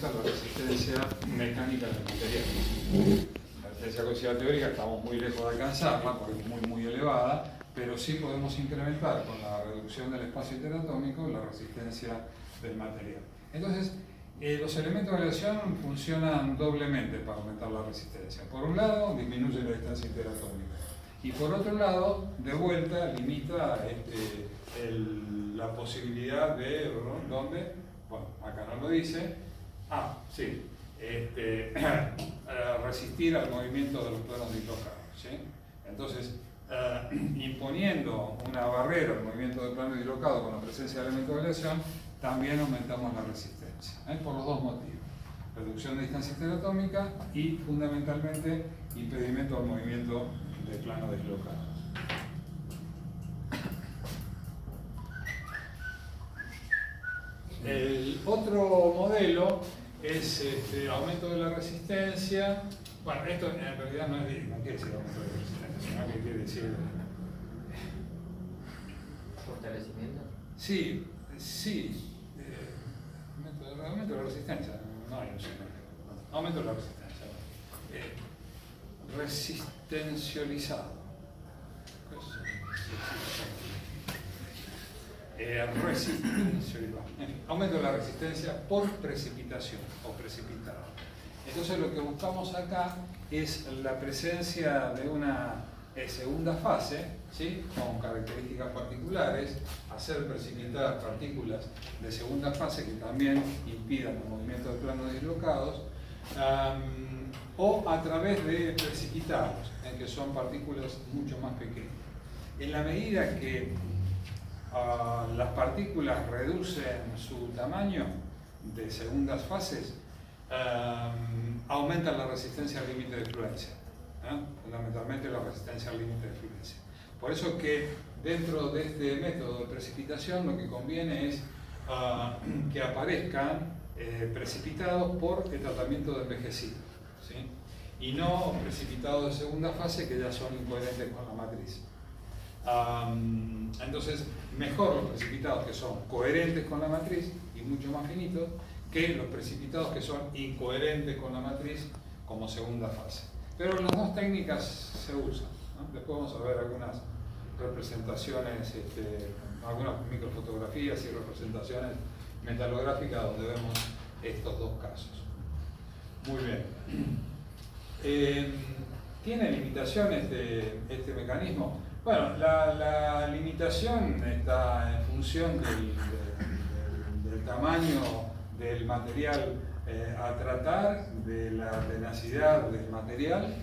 aumenta la resistencia mecánica del material. La resistencia cohesiva teórica estamos muy lejos de alcanzarla porque es muy elevada, pero sí podemos incrementar con la reducción del espacio interatómico la resistencia del material. Entonces, los elementos de aleación funcionan doblemente para aumentar la resistencia. Por un lado, disminuye la distancia interatómica. Y por otro lado, de vuelta, limita la posibilidad de, ¿dónde? Bueno, acá no lo dice. Sí. Resistir al movimiento de los planos dislocados, ¿sí? Entonces, imponiendo una barrera al movimiento del plano dislocado con la presencia de elementos de aleación, también aumentamos la resistencia, por los dos motivos. Reducción de distancia interatómica y, fundamentalmente, impedimento al movimiento del plano dislocado. El otro modelo es aumento de la resistencia. Bueno, esto en realidad no quiere decir aumento de la resistencia, sino que quiere decir fortalecimiento. Sí. Aumento de la resistencia, no hay un sinónimo. Aumento de la resistencia. Resistencializado. Aumento de la resistencia por precipitación o precipitado. Entonces lo que buscamos acá es la presencia de una segunda fase, ¿sí? Con características particulares, hacer precipitar partículas de segunda fase que también impidan el movimiento de planos dislocados, o a través de precipitados, que son partículas mucho más pequeñas. En la medida que las partículas reducen su tamaño de segundas fases, aumentan la resistencia al límite de fluencia, fundamentalmente la resistencia al límite de fluencia. Por eso que dentro de este método de precipitación lo que conviene es que aparezcan precipitados por el tratamiento de envejecido, ¿sí? Y no precipitados de segunda fase que ya son incoherentes con la matriz. Entonces, mejor los precipitados que son coherentes con la matriz y mucho más finitos que los precipitados que son incoherentes con la matriz como segunda fase. Pero las dos técnicas se usan, ¿no? Después vamos a ver algunas representaciones, algunas microfotografías y representaciones metalográficas donde vemos estos dos casos. Muy bien. ¿Tiene limitaciones este mecanismo? Bueno, la limitación está en función del tamaño del material a tratar, de la tenacidad del material,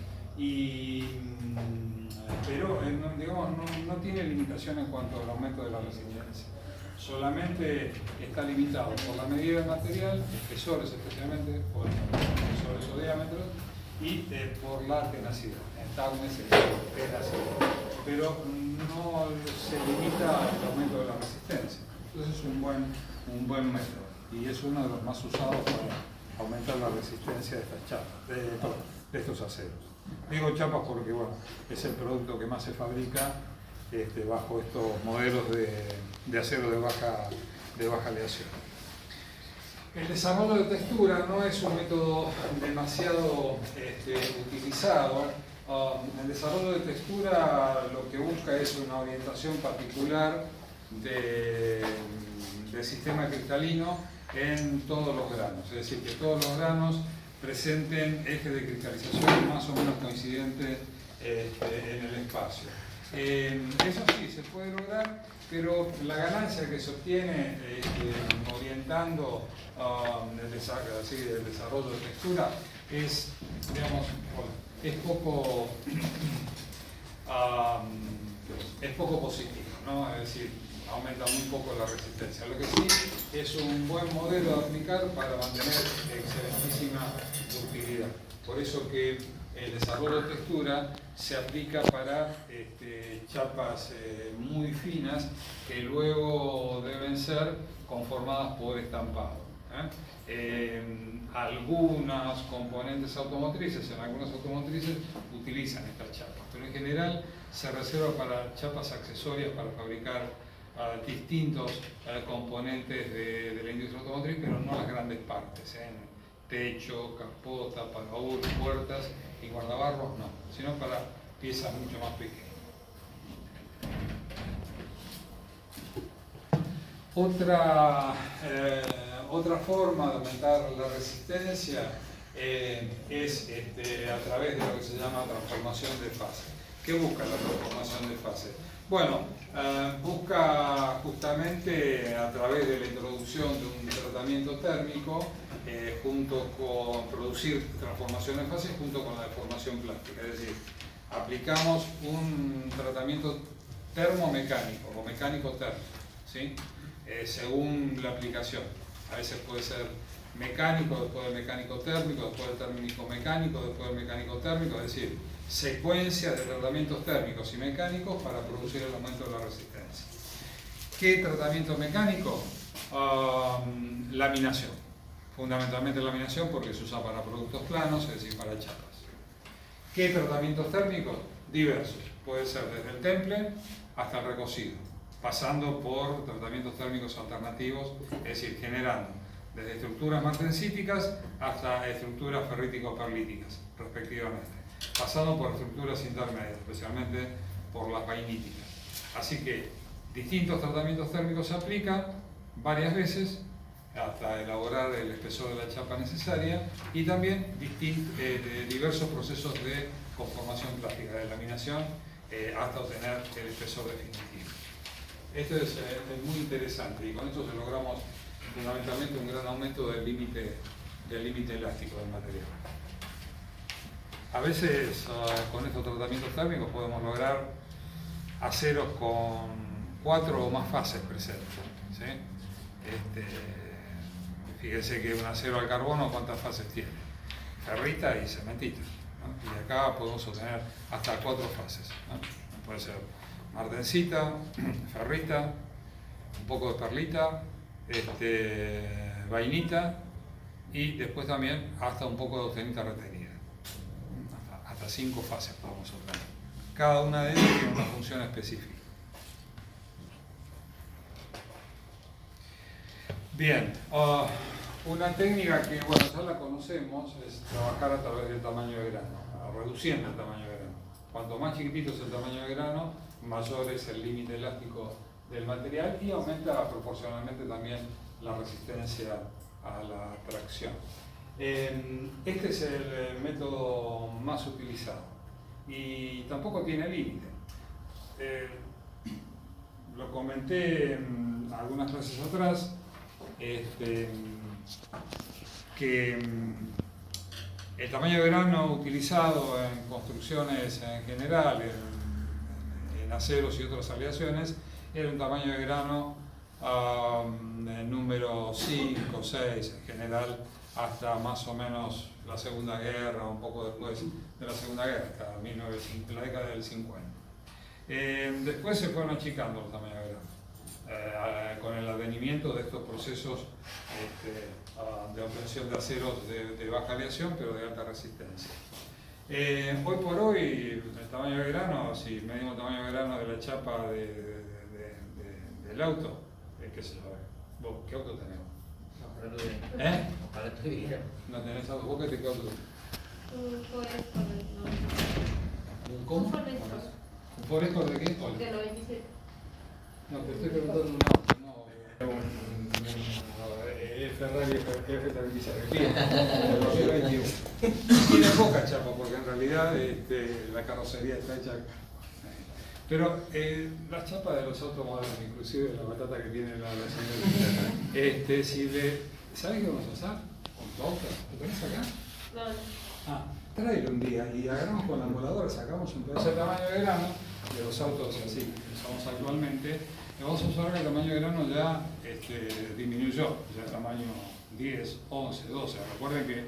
pero digamos, no tiene limitación en cuanto al aumento de la resistencia. Solamente está limitado por la medida del material, espesores especialmente, por espesores o diámetros, y por la tenacidad, toughness, tenacidad. Pero no se limita al aumento de la resistencia. Entonces es un buen método y es uno de los más usados para aumentar la resistencia de estas chapas, de estos aceros. Digo chapas porque bueno, es el producto que más se fabrica bajo estos modelos de acero de baja aleación. El desarrollo de textura no es un método demasiado utilizado. El desarrollo de textura lo que busca es una orientación particular del sistema cristalino en todos los granos, es decir, que todos los granos presenten ejes de cristalización más o menos coincidentes en el espacio. Eso sí, se puede lograr, pero la ganancia que se obtiene orientando el desarrollo de textura es, digamos, es poco positivo, ¿no? Es decir, aumenta muy poco la resistencia. Lo que sí es un buen modelo a aplicar para mantener excelentísima ductilidad. Por eso que el desarrollo de textura se aplica para chapas muy finas que luego deben ser conformadas por estampado. Algunas componentes automotrices, en algunas automotrices utilizan estas chapas, pero en general se reserva para chapas accesorias para fabricar distintos componentes de la industria automotriz, pero no las grandes partes. techo, capota, paraúl, puertas y guardabarros no, sino para piezas mucho más pequeñas. Otra forma de aumentar la resistencia es a través de lo que se llama transformación de fase. ¿Qué busca la transformación de fase? Bueno, busca justamente a través de la introducción de un tratamiento térmico junto con producir transformación de fase junto con la deformación plástica. Es decir, aplicamos un tratamiento termomecánico o mecánico térmico, ¿sí? Según la aplicación. A veces puede ser mecánico, después del mecánico térmico, después del térmico mecánico, después del mecánico térmico, es decir, secuencia de tratamientos térmicos y mecánicos para producir el aumento de la resistencia. ¿Qué tratamiento mecánico? Laminación. Fundamentalmente laminación porque se usa para productos planos, es decir, para chapas. ¿Qué tratamientos térmicos? Diversos. Puede ser desde el temple hasta el recocido, pasando por tratamientos térmicos alternativos, es decir, generando desde estructuras martensíticas hasta estructuras ferrítico-perlíticas, respectivamente, pasando por estructuras intermedias, especialmente por las vainíticas. Así que distintos tratamientos térmicos se aplican varias veces hasta elaborar el espesor de la chapa necesaria y también diversos procesos de conformación plástica, de laminación hasta obtener el espesor definitivo. Esto es muy interesante y con esto logramos fundamentalmente un gran aumento del límite elástico del material. A veces con estos tratamientos térmicos podemos lograr aceros con 4 o más fases presentes, ¿sí? Fíjense que un acero al carbono, ¿cuántas fases tiene? Ferrita y cementita, ¿no? Y acá podemos obtener hasta 4 fases, ¿no? Puede ser martensita, ferrita, un poco de perlita, vainita y después también hasta un poco de austenita retenida. Hasta 5 fases podemos obtener. Cada una de ellas tiene una función específica. Bien, una técnica que bueno, ya la conocemos es trabajar a través del tamaño de grano, reduciendo el tamaño de grano. Cuanto más chiquitito es el tamaño de grano, mayor es el límite elástico del material y aumenta proporcionalmente también la resistencia a la tracción. Este es el método más utilizado y tampoco tiene límite. Lo comenté algunas clases atrás, que el tamaño de grano utilizado en construcciones en general, en aceros y otras aleaciones, era un tamaño de grano número 5, 6 en general, hasta más o menos la Segunda Guerra, un poco después de la Segunda Guerra, hasta la década del 50. Después se fueron achicando los tamaños de grano, con el advenimiento de estos procesos de obtención de aceros de baja aleación, pero de alta resistencia. Hoy por hoy, el tamaño de grano, si medimos el tamaño de grano de la chapa del auto, qué sé yo, ¿vos qué auto tenés? Ojalá tuviera. Ojalá tuviera. ¿No tenés auto? ¿Vos qué auto tenés? Un Forester, no. ¿Un cómo? Un Forester. ¿Un Forester de qué? De los 27. No, te estoy preguntando un auto, no. Ferrari F36, del 2021. Tiene poca chapa porque en realidad la carrocería está hecha. Pero las chapas de los autos modernos, inclusive la batata que tiene la señora, ¿sabes qué vamos a usar? ¿Con tu auto? ¿Lo tenés acá? No. Tráelo un día y agarramos con la moladora, sacamos un pedazo de tamaño de grano de los autos así que usamos actualmente. Y vamos a observar que el tamaño de grano ya disminuyó, ya el tamaño 10, 11, 12. Recuerden que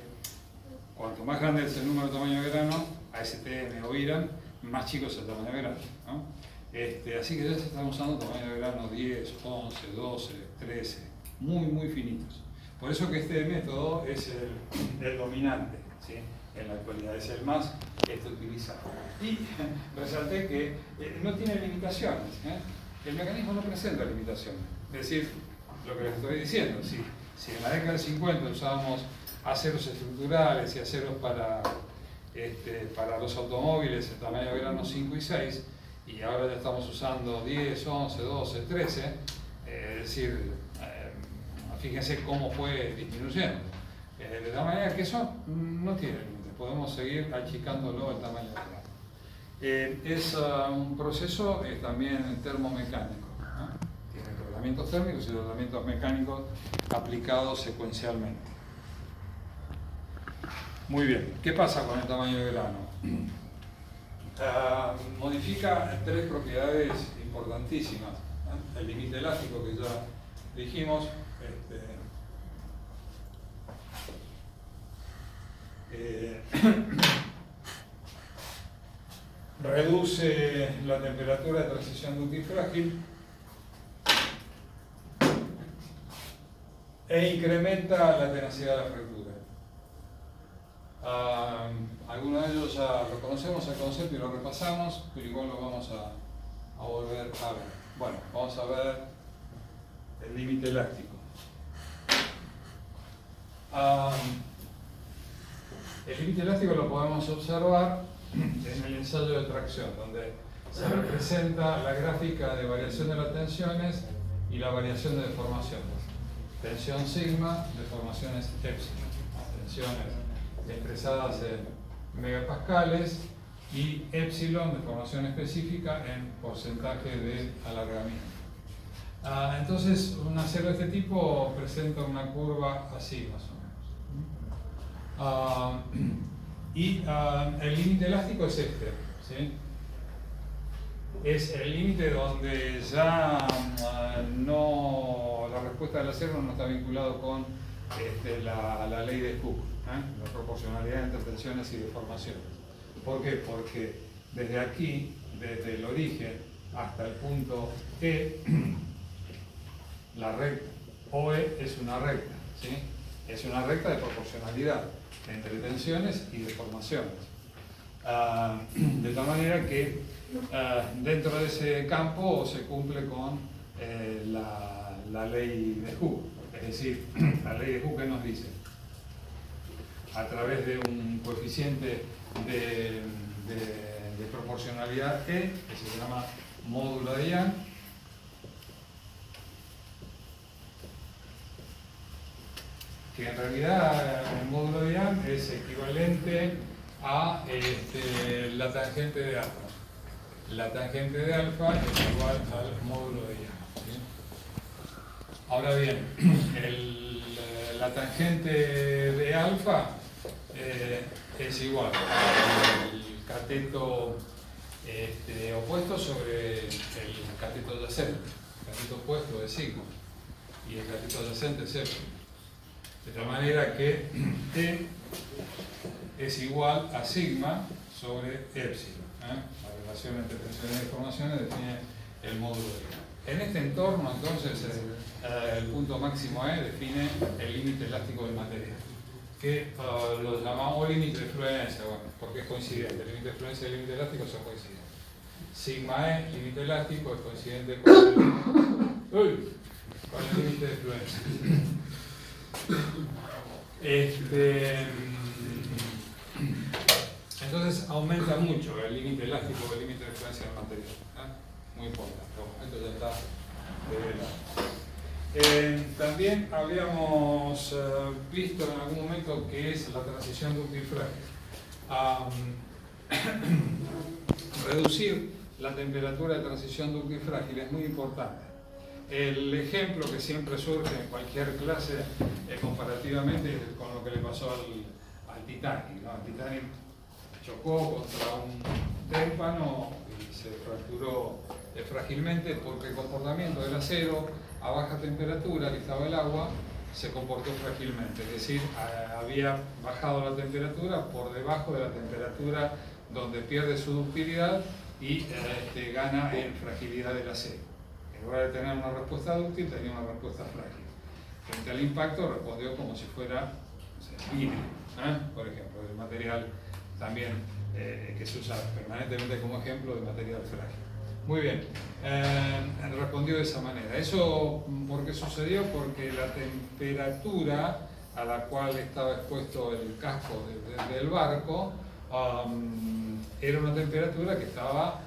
cuanto más grande es el número de tamaño de grano, ASTM o IRAM, más chico es el tamaño de grano, ¿no? Así que ya se están usando tamaño de grano 10, 11, 12, 13, muy finitos. Por eso que este método es el dominante, ¿sí? En la actualidad, es el más utilizado. Y resalté que no tiene limitaciones, El mecanismo no presenta limitaciones. Es decir, lo que les estoy diciendo, si en la década del 50 usábamos aceros estructurales y aceros para los automóviles en tamaño verano 5 y 6, y ahora ya estamos usando 10, 11, 12, 13, es decir, fíjense cómo fue disminuyendo. De tal manera que eso no tiene límite, podemos seguir achicándolo el tamaño verano. Es un proceso también termomecánico, ¿no? Tiene tratamientos térmicos y tratamientos mecánicos aplicados secuencialmente. Muy bien, ¿qué pasa con el tamaño de grano? Modifica tres propiedades importantísimas, ¿no? El límite elástico, que ya dijimos, reduce la temperatura de transición ductil frágil e incrementa la tenacidad de la fractura. Algunos de ellos ya lo conocemos el concepto y lo repasamos, pero igual lo vamos a volver a ver. Bueno, vamos a ver el límite elástico. El límite elástico lo podemos observar en el ensayo de tracción, donde se representa la gráfica de variación de las tensiones y la variación de deformaciones. Tensión sigma, deformaciones epsilon. Tensiones expresadas en megapascales y epsilon, deformación específica, en porcentaje de alargamiento. Entonces, un acero de este tipo presenta una curva así, más o menos. El límite elástico es este, ¿sí? Es el límite donde ya la respuesta del acero no está vinculado con la ley de Hooke, la proporcionalidad entre tensiones y deformaciones. ¿Por qué? Porque desde aquí, desde el origen hasta el punto E, la recta OE es una recta, ¿sí? Es una recta de proporcionalidad entre tensiones y deformaciones. De tal manera que dentro de ese campo se cumple con la ley de Hooke. Es decir, la ley de Hooke nos dice, a través de un coeficiente de proporcionalidad E, que se llama módulo de Young, que en realidad el módulo de Young es equivalente a la tangente de alfa. La tangente de alfa es igual al módulo de Young, ¿sí? Ahora bien, la tangente de alfa es igual al cateto opuesto sobre el cateto adyacente. El cateto opuesto es sigma y el cateto adyacente es epsilon. De tal manera que T es igual a sigma sobre epsilon. La relación entre tensiones y deformaciones define el módulo de Young. En este entorno, entonces, el punto máximo E define el límite elástico del material, que lo llamamos límite de fluencia, bueno, porque es coincidente. El límite de fluencia y el límite elástico son coincidentes. Sigma E, límite elástico, es coincidente con el límite de fluencia. Entonces aumenta mucho el límite elástico o el límite de fluencia del material. Muy importante. Esto ya está develado. También habíamos visto en algún momento que es la transición ductil frágil. Reducir la temperatura de transición ductil frágil es muy importante. El ejemplo que siempre surge en cualquier clase comparativamente con lo que le pasó al Titanic, ¿no? El Titanic chocó contra un témpano y se fracturó frágilmente porque el comportamiento del acero a baja temperatura que estaba el agua se comportó frágilmente, es decir, había bajado la temperatura por debajo de la temperatura donde pierde su ductilidad y gana en fragilidad del acero. En lugar de tener una respuesta dúctil, tenía una respuesta frágil. Frente al impacto respondió como si fuera vidrio, por ejemplo, el material también que se usa permanentemente como ejemplo de material frágil. Muy bien, respondió de esa manera. ¿Eso por qué sucedió? Porque la temperatura a la cual estaba expuesto el casco del barco, era una temperatura que estaba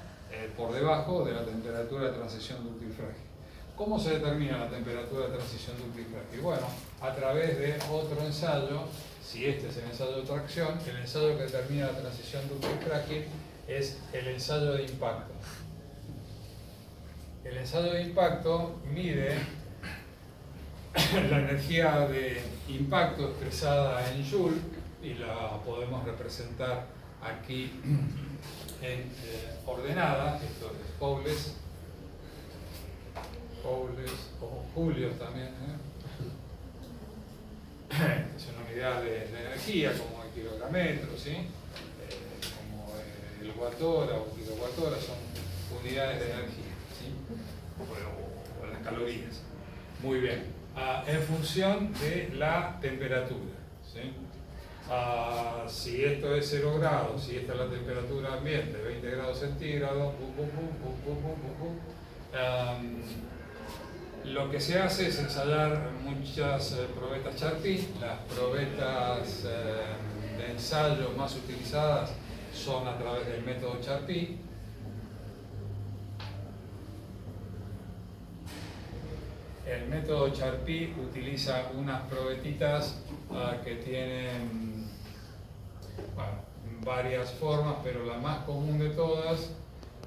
por debajo de la temperatura de transición dúctil frágil. ¿Cómo se determina la temperatura de transición dúctil frágil? Bueno, a través de otro ensayo, si este es el ensayo de tracción, el ensayo que determina la transición dúctil frágil es el ensayo de impacto. El ensayo de impacto mide la energía de impacto expresada en Joule y la podemos representar aquí en ordenada. Esto es Joules o Julios también, es una unidad de energía como el kilogrammetro, ¿sí? Como el wattora o kilowattora son unidades de energía, ¿sí? O las calorías. Muy bien, en función de la temperatura, ¿sí? Si esto es 0 grados, si esta es la temperatura ambiente, 20 grados centígrados, lo que se hace es ensayar muchas probetas Charpy. Las probetas de ensayo más utilizadas son a través del método Charpy. El método Charpy utiliza unas probetitas que tienen varias formas, pero la más común de todas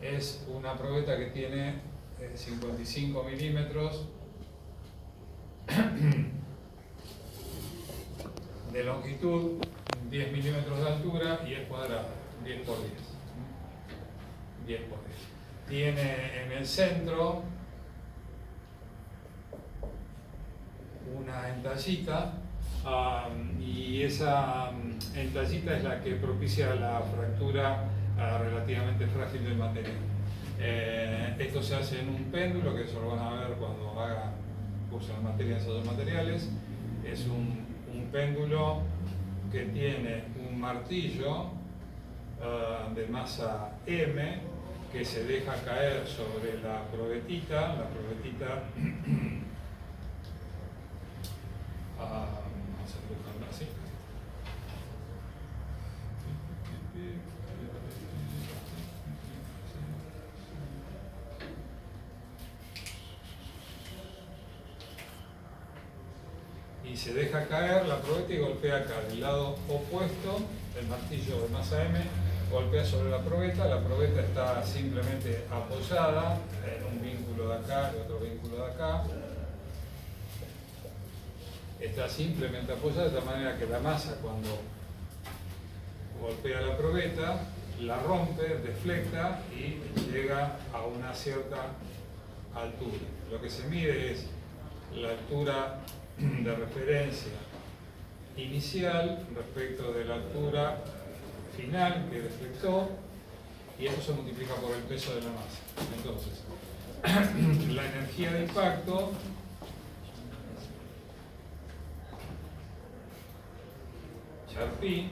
es una probeta que tiene 55 milímetros de longitud, 10 milímetros de altura y es cuadrada, 10 por 10. 10 por 10. Tiene en el centro una entallita y esa entallita es la que propicia la fractura relativamente frágil del material. Esto se hace en un péndulo, que eso lo van a ver cuando hagan curso en materia de ensayos materiales. Es un péndulo que tiene un martillo de masa M que se deja caer sobre la probetita. La probetita vamos a dibujarla así. Y se deja caer la probeta y golpea acá, del lado opuesto, el martillo de masa M golpea sobre la probeta está simplemente apoyada en un vínculo de acá y otro vínculo de acá. Está simplemente apoyada de tal manera que la masa, cuando golpea la probeta, la rompe, deflecta y llega a una cierta altura. Lo que se mide es la altura de referencia inicial respecto de la altura final que deflectó, y eso se multiplica por el peso de la masa. Entonces, la energía de impacto Charpy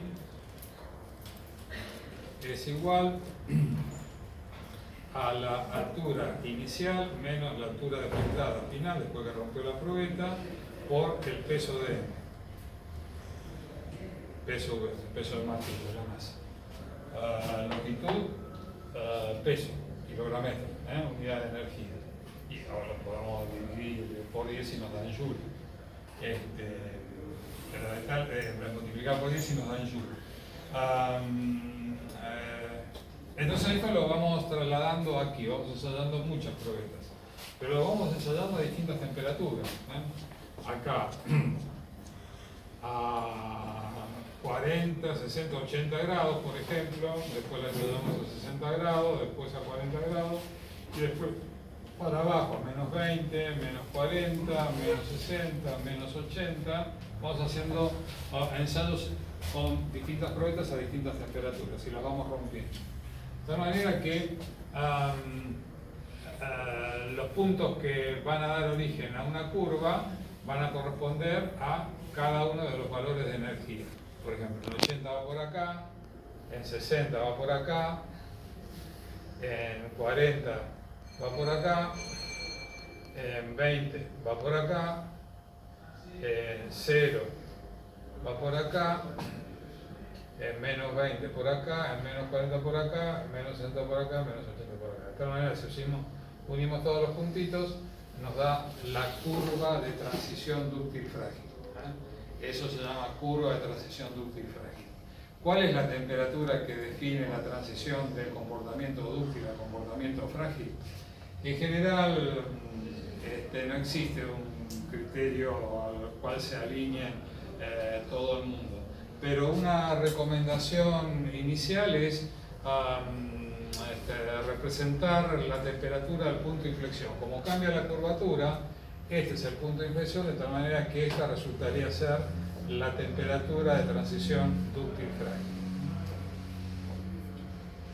es igual a la altura inicial menos la altura deflectada final después que rompió la probeta por el peso de M. Peso del martillo, la masa. Longitud, peso, kilogrammetro, unidad de energía. Y ahora lo podemos dividir por 10 y nos dan joule. Multiplicar por 10 y nos dan joule. Entonces esto lo vamos trasladando aquí, vamos ensayando muchas probetas, pero lo vamos ensayando a distintas temperaturas. Acá a 40, 60, 80 grados, por ejemplo, después la ensayamos a 60 grados, después a 40 grados, y después para abajo, menos 20, menos 40, menos 60, menos 80, vamos haciendo ensayos con distintas probetas a distintas temperaturas y las vamos rompiendo. De tal manera que los puntos que van a dar origen a una curva van a corresponder a cada uno de los valores de energía. Por ejemplo, en 80 va por acá, en 60 va por acá, en 40 va por acá, en 20 va por acá, en 0 va por acá, en menos 20 por acá, en menos 40 por acá, en menos 60 por acá, en menos 80 por acá. De esta manera, si unimos todos los puntitos, nos da la curva de transición dúctil frágil. Eso se llama curva de transición dúctil frágil. ¿Cuál es la temperatura que define la transición del comportamiento dúctil al comportamiento frágil? En general, no existe un criterio al cual se alinee todo el mundo, pero una recomendación inicial es representar la temperatura del punto de inflexión. Como cambia la curvatura, este es el punto de inflexión, de tal manera que esta resultaría ser la temperatura de transición dúctil frágil.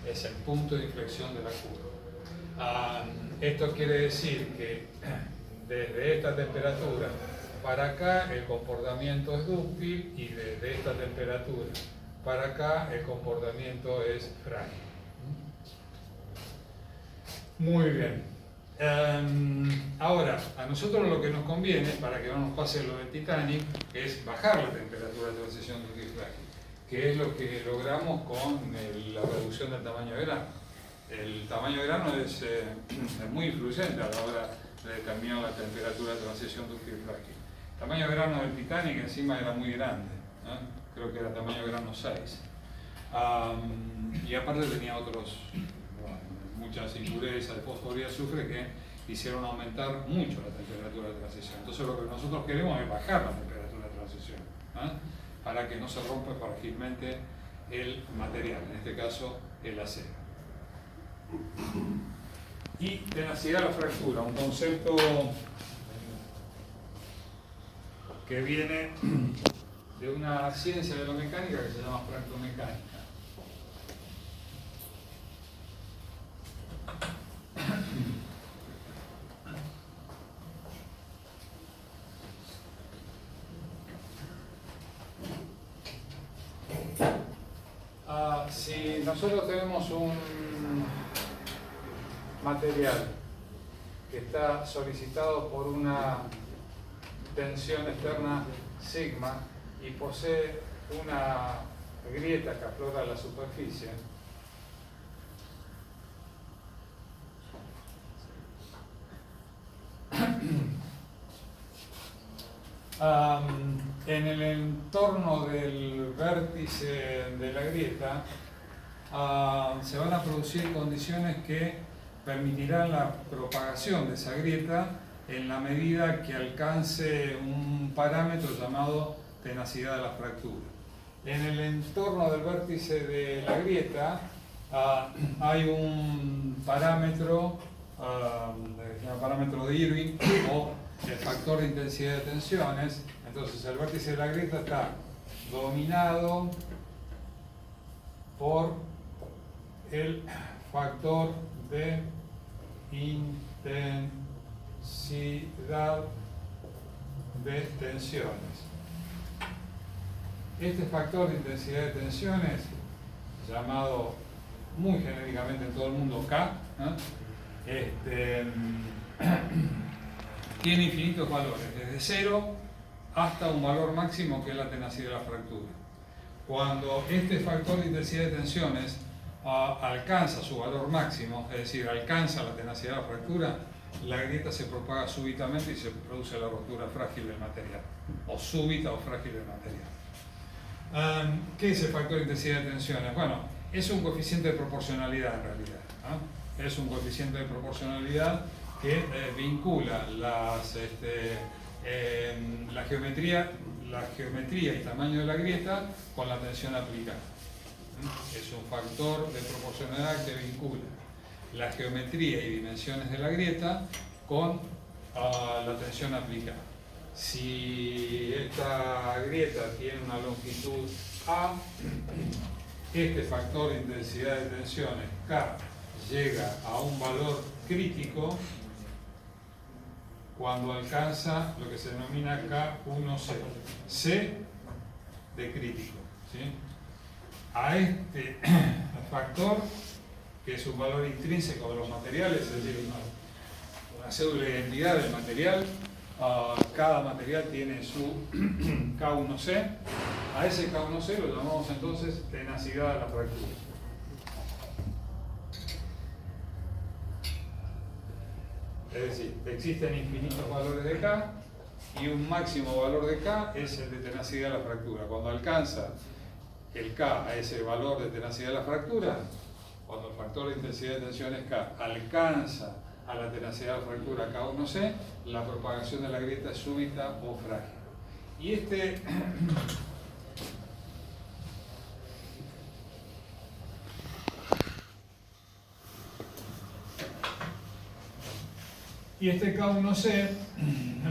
Es el punto de inflexión de la curva. Esto quiere decir que desde esta temperatura para acá el comportamiento es dúctil y desde esta temperatura para acá el comportamiento es frágil. Muy bien. Ahora, a nosotros lo que nos conviene, para que no nos pase lo del Titanic, es bajar la temperatura de transición dúctil frágil, que es lo que logramos con la reducción del tamaño de grano. El tamaño de grano es muy influyente a la hora de determinar la temperatura de transición dúctil frágil. El tamaño de grano del Titanic encima era muy grande, creo que era tamaño de grano 6. Y aparte tenía muchas impurezas de fósforo y azufre que hicieron aumentar mucho la temperatura de transición. Entonces lo que nosotros queremos es bajar la temperatura de transición, para que no se rompa frágilmente el material, en este caso el acero. Y tenacidad de la fractura, un concepto que viene de una ciencia de la mecánica que se llama fractomecánica. Si nosotros tenemos un material que está solicitado por una tensión externa sigma y posee una grieta que aflora la superficie, en el entorno del vértice de la grieta se van a producir condiciones que permitirán la propagación de esa grieta en la medida que alcance un parámetro llamado tenacidad de la fractura. En el entorno del vértice de la grieta hay un parámetro, se llama parámetro de Irving, o el factor de intensidad de tensiones. Entonces el vértice de la grieta está dominado por el factor de intensidad de tensiones. Este factor de intensidad de tensiones, llamado muy genéricamente en todo el mundo K, tiene infinitos valores, desde 0 hasta un valor máximo que es la tenacidad de la fractura. Cuando este factor de intensidad de tensiones alcanza su valor máximo, es decir, alcanza la tenacidad de la fractura, la grieta se propaga súbitamente y se produce la rotura frágil del material, o súbita o frágil del material. ¿Qué es el factor de intensidad de tensiones? Bueno, es un coeficiente de proporcionalidad en realidad. Es un coeficiente de proporcionalidad que vincula la geometría y tamaño de la grieta con la tensión aplicada. Es un factor de proporcionalidad que vincula la geometría y dimensiones de la grieta con la tensión aplicada. Si esta grieta tiene una longitud A, este factor de intensidad de tensiones K llega a un valor crítico cuando alcanza lo que se denomina K1C, C de crítico, ¿sí? A este factor, que es un valor intrínseco de los materiales, es decir, una cédula de identidad del material, cada material tiene su K1C, A ese K1C lo llamamos entonces tenacidad de la fractura. Es decir, existen infinitos valores de K y un máximo valor de K es el de tenacidad de la fractura. Cuando alcanza el K a ese valor de tenacidad de la fractura, cuando el factor de intensidad de tensión es K, alcanza a la tenacidad de la fractura K1C, la propagación de la grieta es súbita o frágil. Y este K1C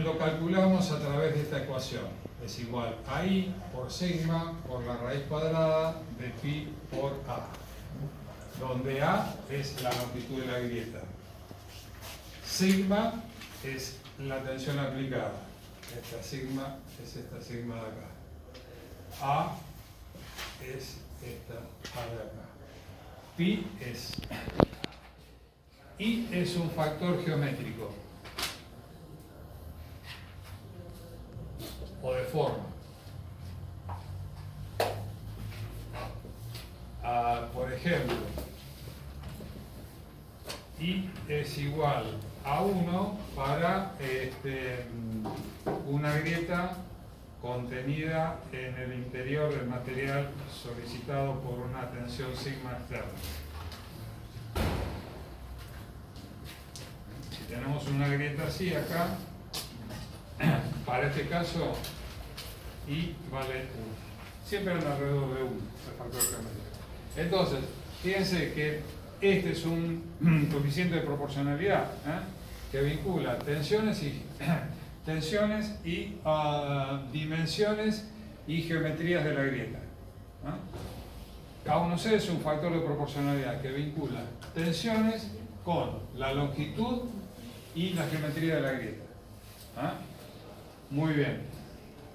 lo calculamos a través de esta ecuación. Es igual a I por sigma por la raíz cuadrada de pi por A, donde A es la longitud de la grieta, sigma es la tensión aplicada, esta sigma es esta sigma de acá, A es esta A de acá, pi es... I es un factor geométrico o de forma. Por ejemplo, I es igual a 1 para una grieta contenida en el interior del material solicitado por una tensión sigma externa. Tenemos una grieta así acá, para este caso, I vale 1. Siempre en alrededor de 1, el factor geométrico. Entonces, fíjense que este es un coeficiente de proporcionalidad que vincula tensiones y dimensiones y geometrías de la grieta. K1C es un factor de proporcionalidad que vincula tensiones con la longitud y la geometría de la grieta. Muy bien.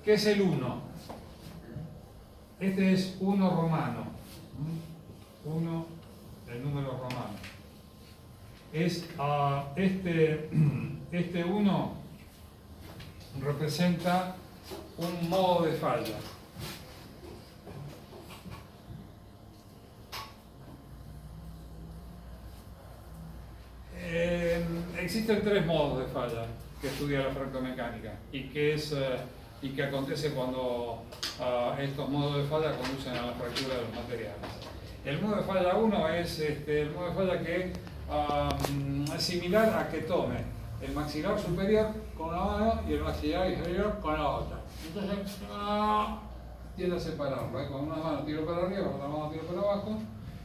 ¿Qué es el 1? Este es 1 romano. 1, el número romano. Es, este 1 representa un modo de falla. Existen 3 modos de falla que estudia la fractomecánica y que acontece cuando estos modos de falla conducen a la fractura de los materiales. El modo de falla 1 es el modo de falla que es similar a que tome el maxilar superior con una mano y el maxilar inferior con la otra. Entonces tiende a separarlo. Con una mano tiro para arriba, con otra mano tiro para abajo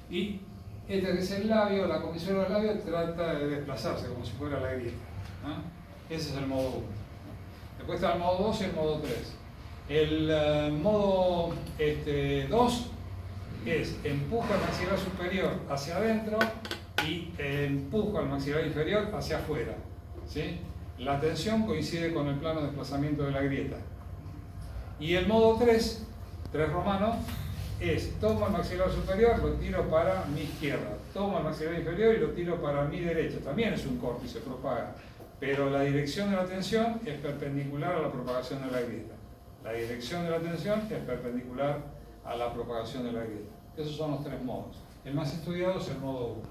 y este que es el labio, la comisura del labio trata de desplazarse como si fuera la grieta. Ese es el modo 1. Después está el modo 2 y el modo 3. El modo 2 es empuja el maxilar superior hacia adentro y empuja el maxilar inferior hacia afuera. ¿Sí? La tensión coincide con el plano de desplazamiento de la grieta. Y el modo 3 romano, es tomo el maxilar superior, lo tiro para mi izquierda, tomo el maxilar inferior y lo tiro para mi derecha. También es un corte y se propaga, pero la dirección de la tensión es perpendicular a la propagación de la grieta. La dirección de la tensión es perpendicular a la propagación de la grieta. Esos son los 3 modos. El más estudiado es el modo 1.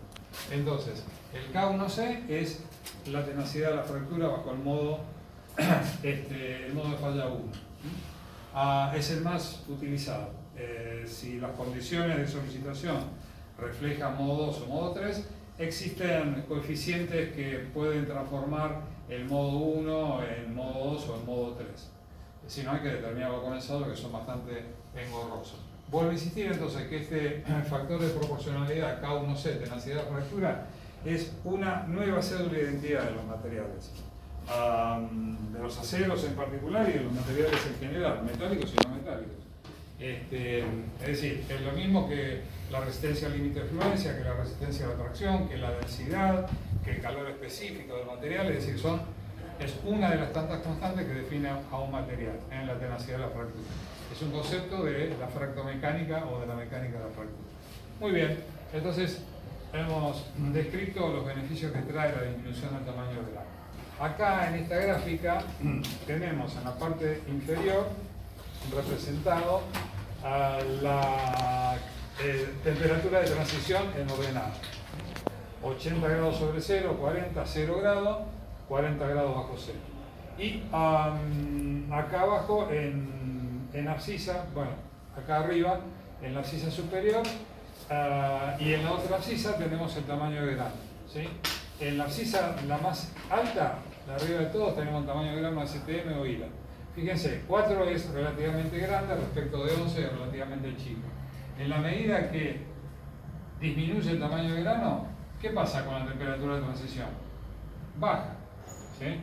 Entonces, el K1C es la tenacidad de la fractura bajo el modo de falla 1. Es el más utilizado. Si las condiciones de solicitación reflejan modo 2 o modo 3, existen coeficientes que pueden transformar el modo 1 en modo 2 o en modo 3. Si no, hay que determinarlo con el saldo, que son bastante engorrosos. Vuelvo a insistir entonces que este factor de proporcionalidad K1C, tenacidad de fractura, es una nueva cédula de identidad de los materiales. De los aceros en particular y de los materiales en general, metálicos y no metálicos. Es decir, es lo mismo que la resistencia al límite de fluencia, que la resistencia a la tracción, que la densidad, que el calor específico del material, es decir, es una de las tantas constantes que define a un material en la tenacidad de la fractura. Es un concepto de la fractomecánica o de la mecánica de la fractura. Muy bien, entonces hemos descrito los beneficios que trae la disminución del tamaño del agua. Acá en esta gráfica tenemos en la parte inferior representado la temperatura de transición en ordenada. 80 grados sobre cero, 40, 0 grados, 40 grados bajo cero. Y acá abajo en abscisa, bueno, acá arriba, en la abscisa superior y en la otra abscisa tenemos el tamaño de grano, ¿sí? En la abscisa, la más alta, la arriba de todos, tenemos el tamaño de grano STM o ILA. Fíjense, 4 es relativamente grande respecto de 11 es relativamente chico. En la medida que disminuye el tamaño de grano, ¿qué pasa con la temperatura de transición? Baja, ¿sí?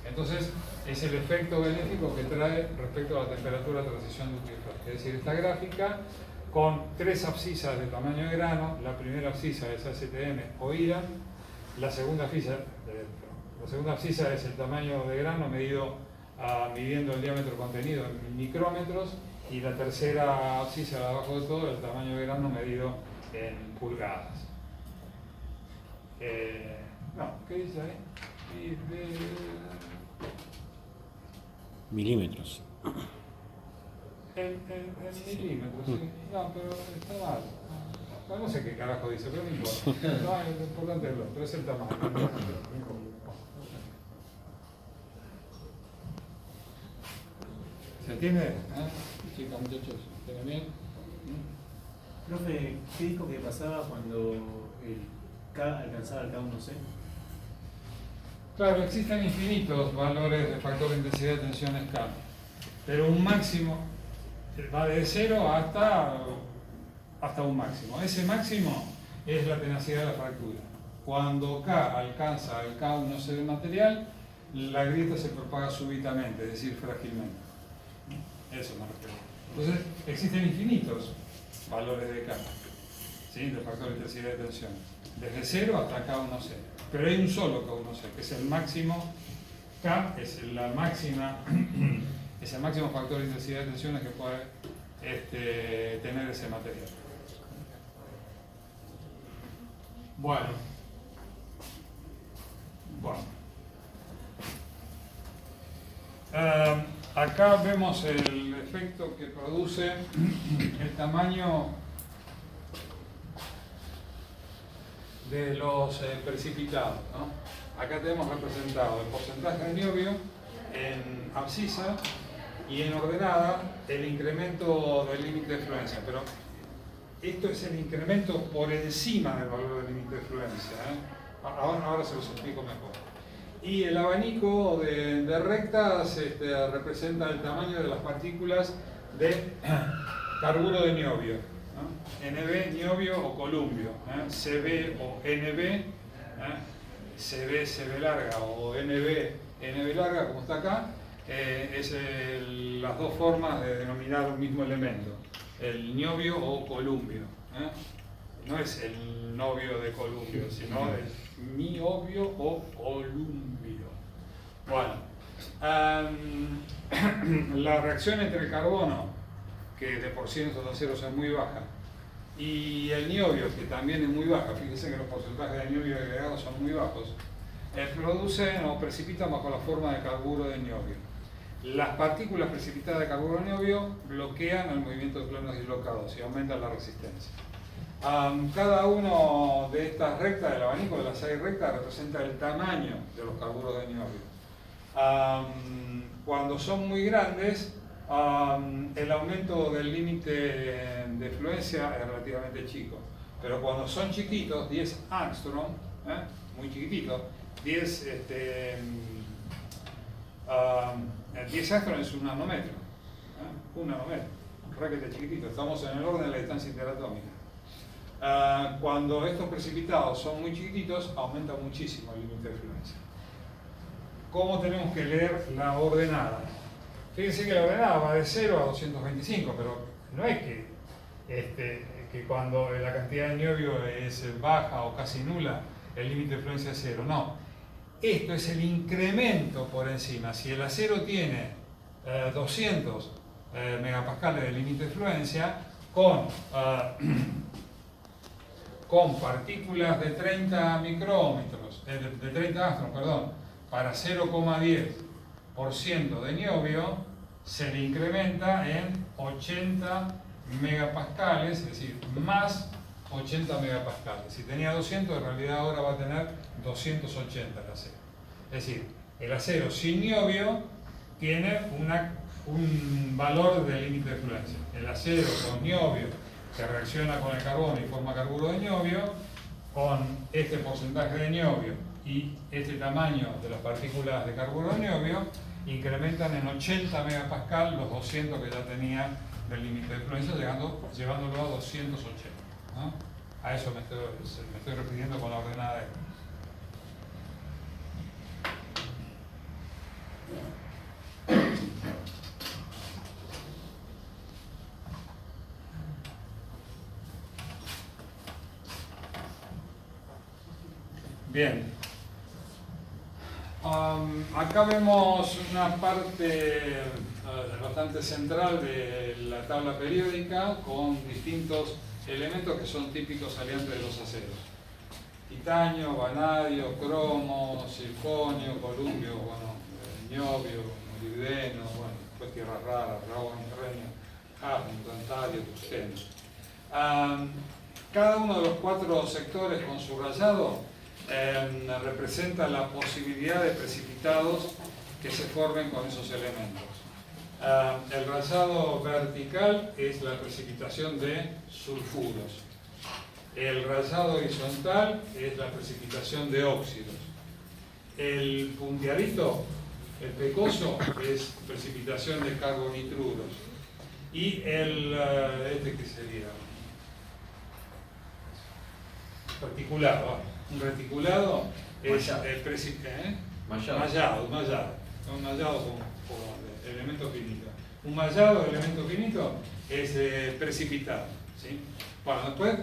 Entonces, es el efecto benéfico que trae respecto a la temperatura de transición de Utriflow. Es decir, esta gráfica con 3 abscisas de tamaño de grano, la primera abscisa es ASTM o IRA, la segunda abscisa es el tamaño de grano midiendo el diámetro contenido en micrómetros, y la tercera abscisa de abajo de todo, el tamaño de grano medido en pulgadas. ¿Qué dice ahí? Milímetros. En milímetros, sí. No, pero está mal. No sé qué carajo dice, pero no importa. No, lo importante es pero es el tamaño. ¿Se entiende? Chicas, muchachos, ¿tienen bien? Profe, ¿qué dijo que pasaba cuando el K alcanzaba el K1C? Claro, existen infinitos valores de factor de intensidad de tensiones K, pero un máximo va de 0 hasta un máximo. Ese máximo es la tenacidad de la fractura. Cuando K alcanza el K1C del material, la grieta se propaga súbitamente, es decir, frágilmente. Eso me refiero. Entonces, existen infinitos valores de K, ¿sí? De factor de intensidad de tensión, desde 0 hasta K1C. Pero hay un solo K1C, que es el máximo. K es la máxima, es el máximo factor de intensidad de tensiones que puede tener ese material. Bueno. Acá vemos el efecto que produce el tamaño de los precipitados, ¿no? Acá tenemos representado el porcentaje de niobio en abscisa y en ordenada el incremento del límite de fluencia, pero esto es el incremento por encima del valor del límite de fluencia, ¿eh? Ahora se los explico mejor. Y el abanico de rectas representa el tamaño de las partículas de carburo de niobio, ¿no? NB, niobio o columbio, CB o NB, CB larga o NB larga, como está acá, es las dos formas de denominar un mismo elemento, el niobio o columbio. No es el novio de columbio, sino el niobio o columbio. Bueno, la reacción entre el carbono, que de por sí en estos aceros es muy baja, y el niobio, que también es muy baja, fíjense que los porcentajes de niobio agregados son muy bajos, producen o precipitan bajo la forma de carburo de niobio. Las partículas precipitadas de carburo de niobio bloquean el movimiento de planos dislocados y aumentan la resistencia. Cada uno de estas rectas del abanico, de las 6 rectas, representa el tamaño de los carburos de niobio. Cuando son muy grandes, el aumento del límite de fluencia es relativamente chico. Pero cuando son chiquitos, 10 angstrom, muy chiquititos, 10 angstrom es un nanómetro. Un nanómetro, un raquete chiquitito. Estamos en el orden de la distancia interatómica. Cuando estos precipitados son muy chiquititos, aumenta muchísimo el límite de fluencia. ¿Cómo tenemos que leer la ordenada? Fíjense que la ordenada va de 0 a 225, pero no es que cuando la cantidad de niobio es baja o casi nula, el límite de fluencia es 0. No, esto es el incremento por encima. Si el acero tiene 200 megapascales de límite de fluencia, con partículas de 30 micrómetros, de 30 angstrom, perdón, para 0,10% de niobio, se le incrementa en 80 megapascales, es decir, más 80 megapascales. Si tenía 200, en realidad ahora va a tener 280 el acero. Es decir, el acero sin niobio tiene un valor de límite de fluencia. El acero con niobio, que reacciona con el carbono y forma carburo de niobio, con este porcentaje de niobio y este tamaño de las partículas de carburo de niobio, incrementan en 80 megapascal los 200 que ya tenía del límite de fluencia, llevándolo a 280. ¿No? A eso me estoy refiriendo con la ordenada de. Bien, acá vemos una parte bastante central de la tabla periódica con distintos elementos que son típicos salientes de los aceros: titanio, vanadio, cromo, circonio, columbio, niobio, molibdeno, después tierras raras, rodio, renio, hafnio, tantalio, tungsteno. Cada uno de los 4 sectores con su rayado representa la posibilidad de precipitados que se formen con esos elementos. El rayado vertical es la precipitación de sulfuros. El rayado horizontal es la precipitación de óxidos. El punteadito, el pecoso, es precipitación de carbonitruros. Y ¿qué sería? Reticulado. Un reticulado es mallado. Un mallado con elemento finito. Un mallado de elemento finito es precipitado. ¿Sí? Bueno, después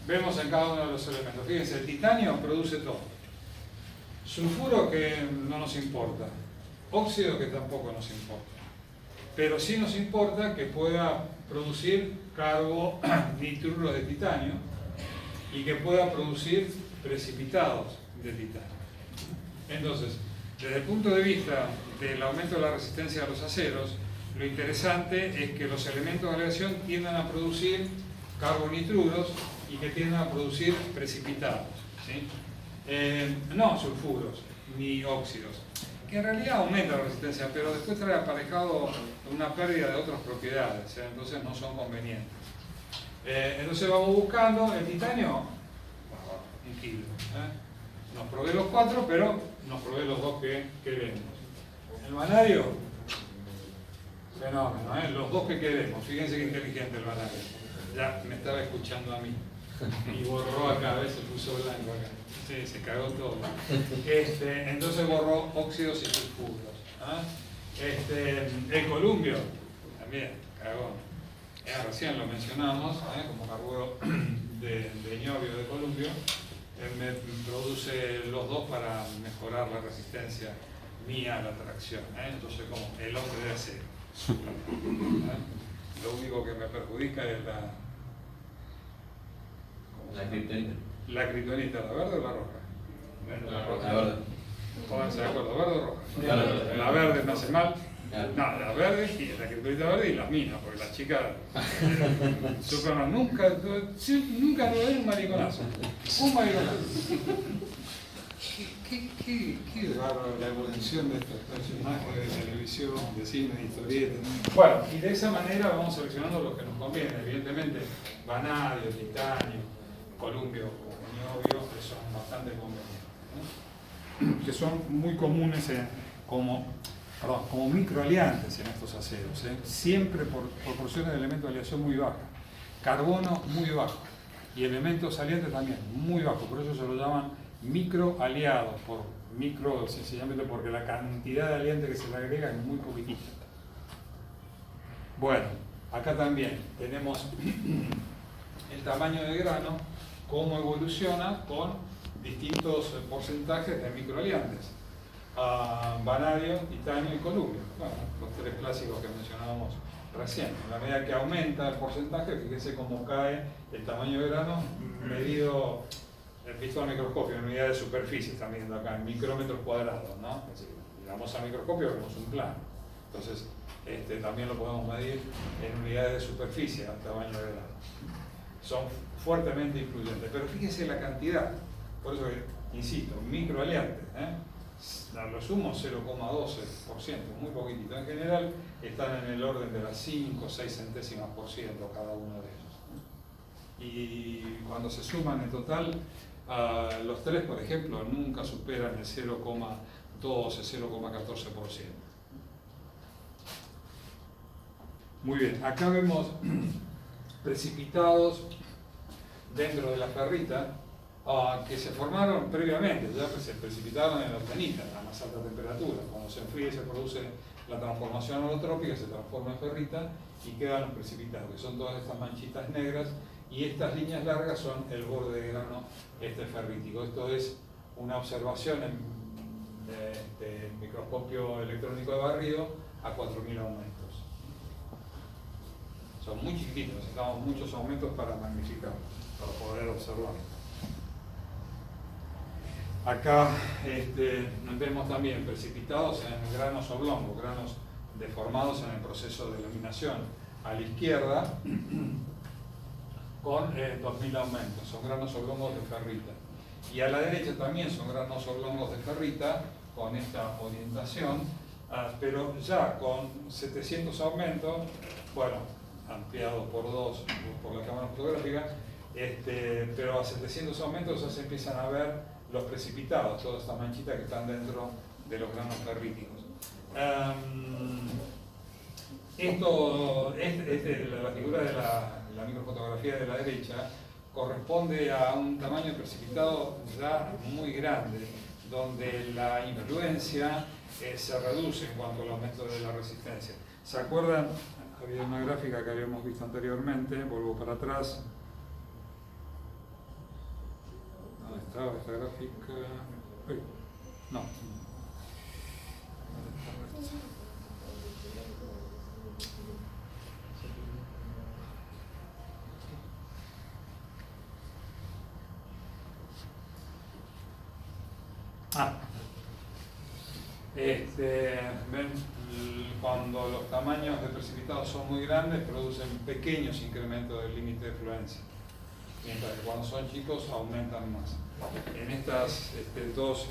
vemos en cada uno de los elementos. Fíjense, el titanio produce todo. Sulfuro, que no nos importa. Óxido, que tampoco nos importa. Pero sí nos importa que pueda producir carbonitruro de titanio y que pueda producir precipitados de titanio. Entonces, desde el punto de vista del aumento de la resistencia a los aceros, lo interesante es que los elementos de aleación tiendan a producir carbonitruros y que tiendan a producir precipitados, ¿sí? No sulfuros ni óxidos, que en realidad aumenta la resistencia, pero después trae aparejado una pérdida de otras propiedades, entonces no son convenientes. Entonces vamos buscando el titanio, un kilo. Nos provee los 4, pero nos provee los 2 que queremos. El vanadio, fenómeno, los 2 que queremos. Fíjense qué inteligente el vanadio. Ya me estaba escuchando a mí. Y borró acá, a veces puso blanco acá. Sí, se cagó todo. Entonces borró óxidos y sulfuros. El columbio, también, cagó. Recién lo mencionamos, como carburo de niobio de columbio. Me produce los 2 para mejorar la resistencia mía a la tracción. Entonces, como el hombre de acero. Lo único que me perjudica es la kriptonita. La kriptonita, ¿la verde o la roja? La verde. Pónganse de acuerdo, ¿verde o roja? Verde. La verde me hace mal. No, la verde y la kriptonita verde y las minas, porque las chicas Superman nunca lo ven un mariconazo. Un mariconazo. Qué bárbaro la evolución de estos personajes de televisión, de cine, de historietas. Bueno, y de esa manera vamos seleccionando lo que nos conviene. Evidentemente, vanadio, titanio, columbio o niobio, que son bastante convenientes, ¿no? Que son muy comunes como microaliantes en estos aceros, siempre por proporciones de elementos de aleación muy baja, carbono muy bajo y elementos salientes también muy bajos, por eso se lo llaman microaliados, por micro sencillamente porque la cantidad de aliante que se le agrega es muy poquitita. Bueno, acá también tenemos el tamaño de grano, cómo evoluciona con distintos porcentajes de microaliantes. Vanadio, titanio y columbio. Bueno, los 3 clásicos que mencionábamos recién. En la medida que aumenta el porcentaje, fíjense cómo cae el tamaño de grano medido, visto al microscopio, en unidad de superficie, están viendo acá, en micrómetros cuadrados, ¿no? Es decir, miramos al microscopio, vemos un plano. Entonces, también lo podemos medir en unidades de superficie al tamaño de grano. Son fuertemente influyentes, pero fíjense la cantidad, por eso insisto, microaliantes, a lo sumo 0,12%, muy poquitito. En general están en el orden de las 5 o 6 centésimas por ciento cada uno de ellos. Y cuando se suman en total, los tres, por ejemplo, nunca superan el 0,12, 0,14%. Muy bien, acá vemos precipitados dentro de la ferrita que se formaron previamente, ya se precipitaron en la austenita a más alta temperatura. Cuando se enfría y se produce la transformación holotrópica, se transforma en ferrita y quedan los precipitados, que son todas estas manchitas negras, y estas líneas largas son el borde de grano ferrítico. Esto es una observación de microscopio electrónico de barrido a 4000 aumentos. Son muy chiquititos, necesitamos muchos aumentos para magnificarlos, para poder observarlos. Acá vemos también precipitados en granos oblongos, granos deformados en el proceso de laminación. A la izquierda, con 2000 aumentos, son granos oblongos de ferrita. Y a la derecha también son granos oblongos de ferrita, con esta orientación, pero ya con 700 aumentos, bueno, ampliado por 2 por la cámara fotográfica, pero a 700 aumentos ya se empiezan a ver los precipitados, todas estas manchitas que están dentro de los granos ferríticos. La figura de la microfotografía de la derecha corresponde a un tamaño de precipitado ya muy grande, donde la influencia se reduce en cuanto al aumento de la resistencia. ¿Se acuerdan? Había una gráfica que habíamos visto anteriormente, vuelvo para atrás. ¿Dónde estaba esta gráfica? Uy, no. Ven, cuando los tamaños de precipitados son muy grandes, producen pequeños incrementos del límite de fluencia, mientras que cuando son chicos aumentan más. En estas dos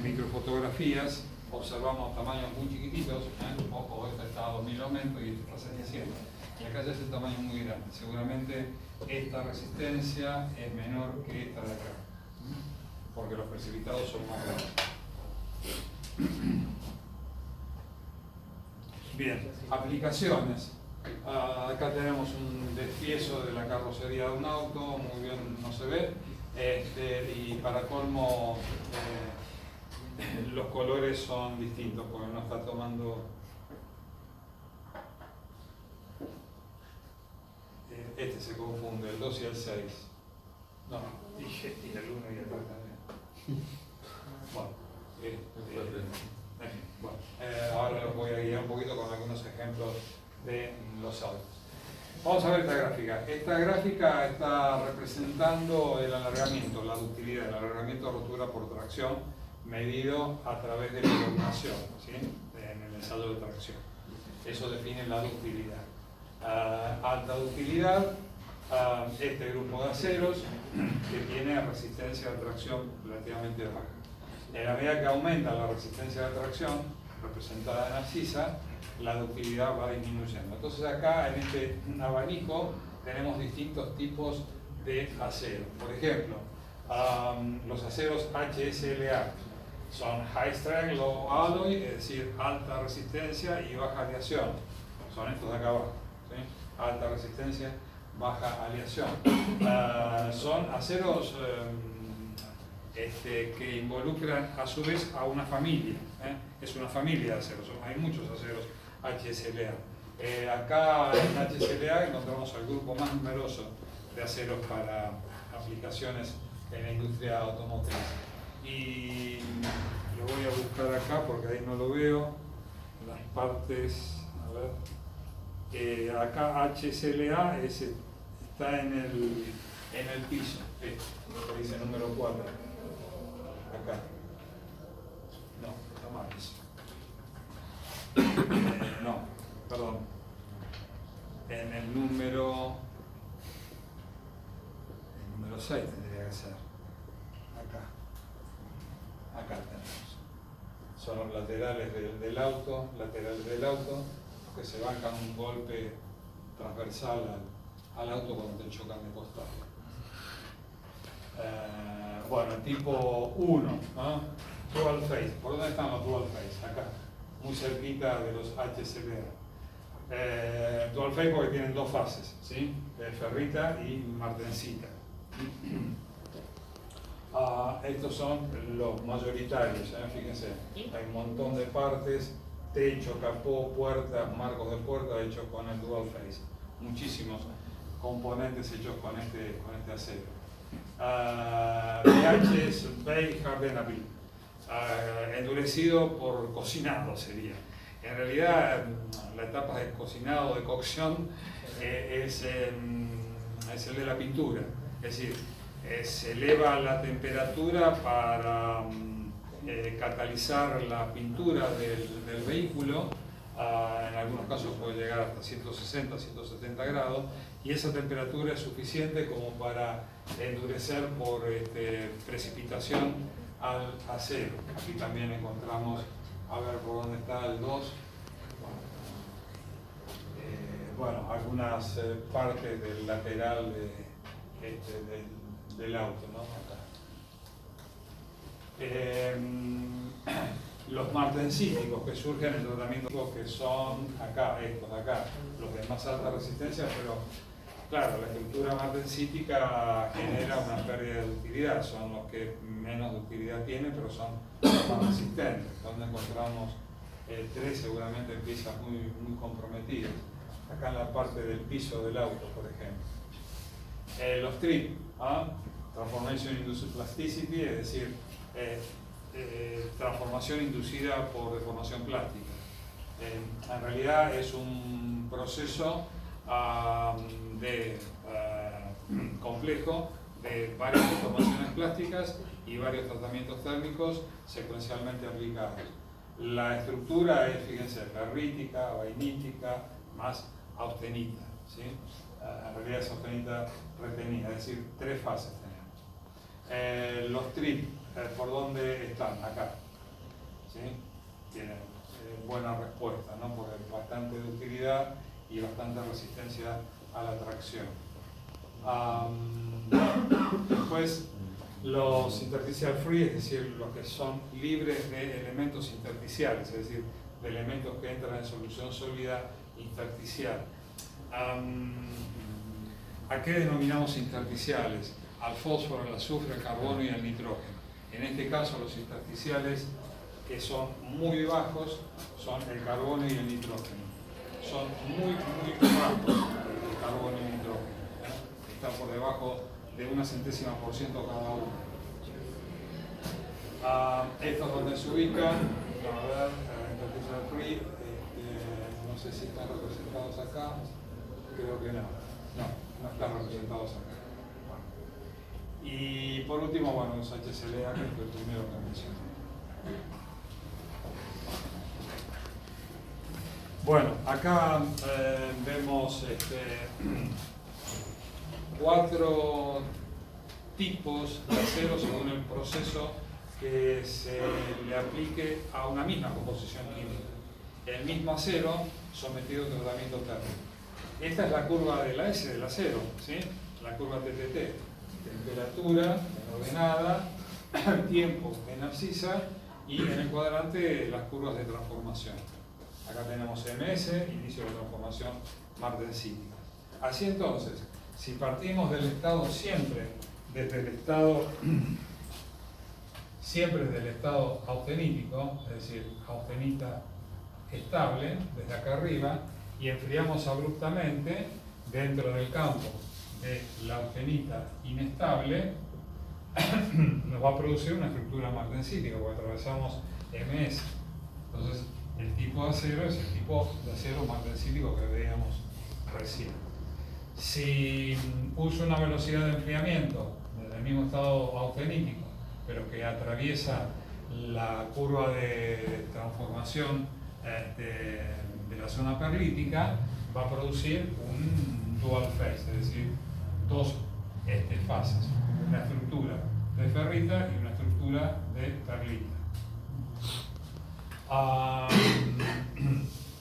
microfotografías observamos tamaños muy chiquititos, ojo, esta está a 2000 aumentos y esta está a 700, y acá ya es el tamaño muy grande. Seguramente esta resistencia es menor que esta de acá, porque los precipitados son más grandes. Bien, aplicaciones. Acá tenemos un despiezo de la carrocería de un auto, muy bien no se ve, y para colmo los colores son distintos porque no está tomando. Este se confunde, el 2 y el 6. No, y el 1 y el 3 también. Bueno, ahora los voy a guiar un poquito con algunos ejemplos de los autos. Vamos a ver esta gráfica. Esta gráfica está representando el alargamiento, la ductilidad, el alargamiento de rotura por tracción medido a través de la iluminación, ¿sí? En el ensayo de tracción. Eso define la ductilidad. Alta ductilidad, este grupo de aceros que tiene resistencia de tracción relativamente baja. En la medida que aumenta la resistencia de tracción, representada en abscisa, la ductilidad va disminuyendo. Entonces acá en este abanico tenemos distintos tipos de acero. Por ejemplo, los aceros HSLA son High Strength Low Alloy, es decir, alta resistencia y baja aleación. Son estos de acá abajo, ¿sí? Alta resistencia, baja aleación. Son aceros que involucran a su vez a una familia. Es una familia de aceros, hay muchos aceros HSLA. Acá en HSLA encontramos el grupo más numeroso de aceros para aplicaciones en la industria automotriz. Y lo voy a buscar acá porque ahí no lo veo. Las partes, a ver. Acá HSLA está en el piso, que dice número 4. Acá. No, está mal eso. no, perdón. En el número 6 tendría que ser. Acá tenemos. Son los laterales del auto, que se bancan un golpe transversal al auto cuando te chocan de costado. Bueno, tipo 1, ¿no? Dual Face. ¿Por dónde están los Dual Face? Acá, muy cerquita de los HCBA. Dual Face porque tienen dos fases, ¿sí? Ferrita y martensita. Estos son los mayoritarios, fíjense, hay un montón de partes, techo, capó, puertas, marcos de puerta hechos con el Dual Face, muchísimos componentes hechos con este acero. pH es Bay Hardenable, endurecido por cocinado sería. En realidad la etapa de cocinado, de cocción, es el de la pintura, es decir, se eleva la temperatura para catalizar la pintura del vehículo, en algunos casos puede llegar hasta 160, 170 grados, y esa temperatura es suficiente como para endurecer por precipitación al acero. Aquí también encontramos, a ver por dónde está el 2, bueno, algunas partes del lateral del auto, ¿no? Acá. Los martensíticos que surgen en el tratamiento, que son acá, estos de acá, los de más alta resistencia, pero claro, la estructura martensítica genera una pérdida de utilidad, son los que menos utilidad tienen, pero son los más resistentes, donde encontramos 3 seguramente piezas muy comprometidas, acá en la parte del piso del auto, por ejemplo. Los TRIP, Transformation Induced Plasticity, es decir, transformación inducida por deformación plástica. En realidad es un proceso complejo de varias deformaciones plásticas y varios tratamientos térmicos secuencialmente aplicados. La estructura es, fíjense, ferrítica, vainítica, más austenita, ¿sí? En realidad es austenita retenida, es decir, 3 fases tenemos. Los TRIP, ¿por dónde están? Acá, ¿sí? Tienen buena respuesta, ¿no? Por bastante ductilidad y bastante resistencia a la tracción. Después, los intersticial free, es decir, los que son libres de elementos intersticiales, es decir, de elementos que entran en solución sólida intersticial. ¿A qué denominamos intersticiales? Al fósforo, al azufre, al carbono y al nitrógeno. En este caso, los intersticiales que son muy bajos son el carbono y el nitrógeno. Son muy bajos el carbono y el nitrógeno. Está por debajo de 0,1% cada uno. Estos donde se ubican, a ver, intersticial free, no sé si están representados acá, creo que no están representados acá. Y por último, bueno, los HCBA, que fue el primero que mencioné. Bueno, acá vemos 4 tipos de acero según el proceso que se le aplique a una misma composición química. El mismo acero sometido a tratamiento térmico. Esta es la curva de la S del acero, ¿sí? La curva TTT. Temperatura ordenada, tiempo en abscisa y en el cuadrante las curvas de transformación. Acá tenemos MS, inicio de transformación martensítica. Así entonces, si partimos del estado siempre desde el estado austenítico, es decir, austenita estable, desde acá arriba, y enfriamos abruptamente dentro del campo de la austenita inestable, nos va a producir una estructura martensítica, porque atravesamos MS. Entonces, el tipo de acero es el tipo de acero martensítico que veíamos recién. Si uso una velocidad de enfriamiento del mismo estado austenítico, pero que atraviesa la curva de transformación de la zona perlítica va a producir un dual phase, es decir, dos fases, una estructura de ferrita y una estructura de perlita.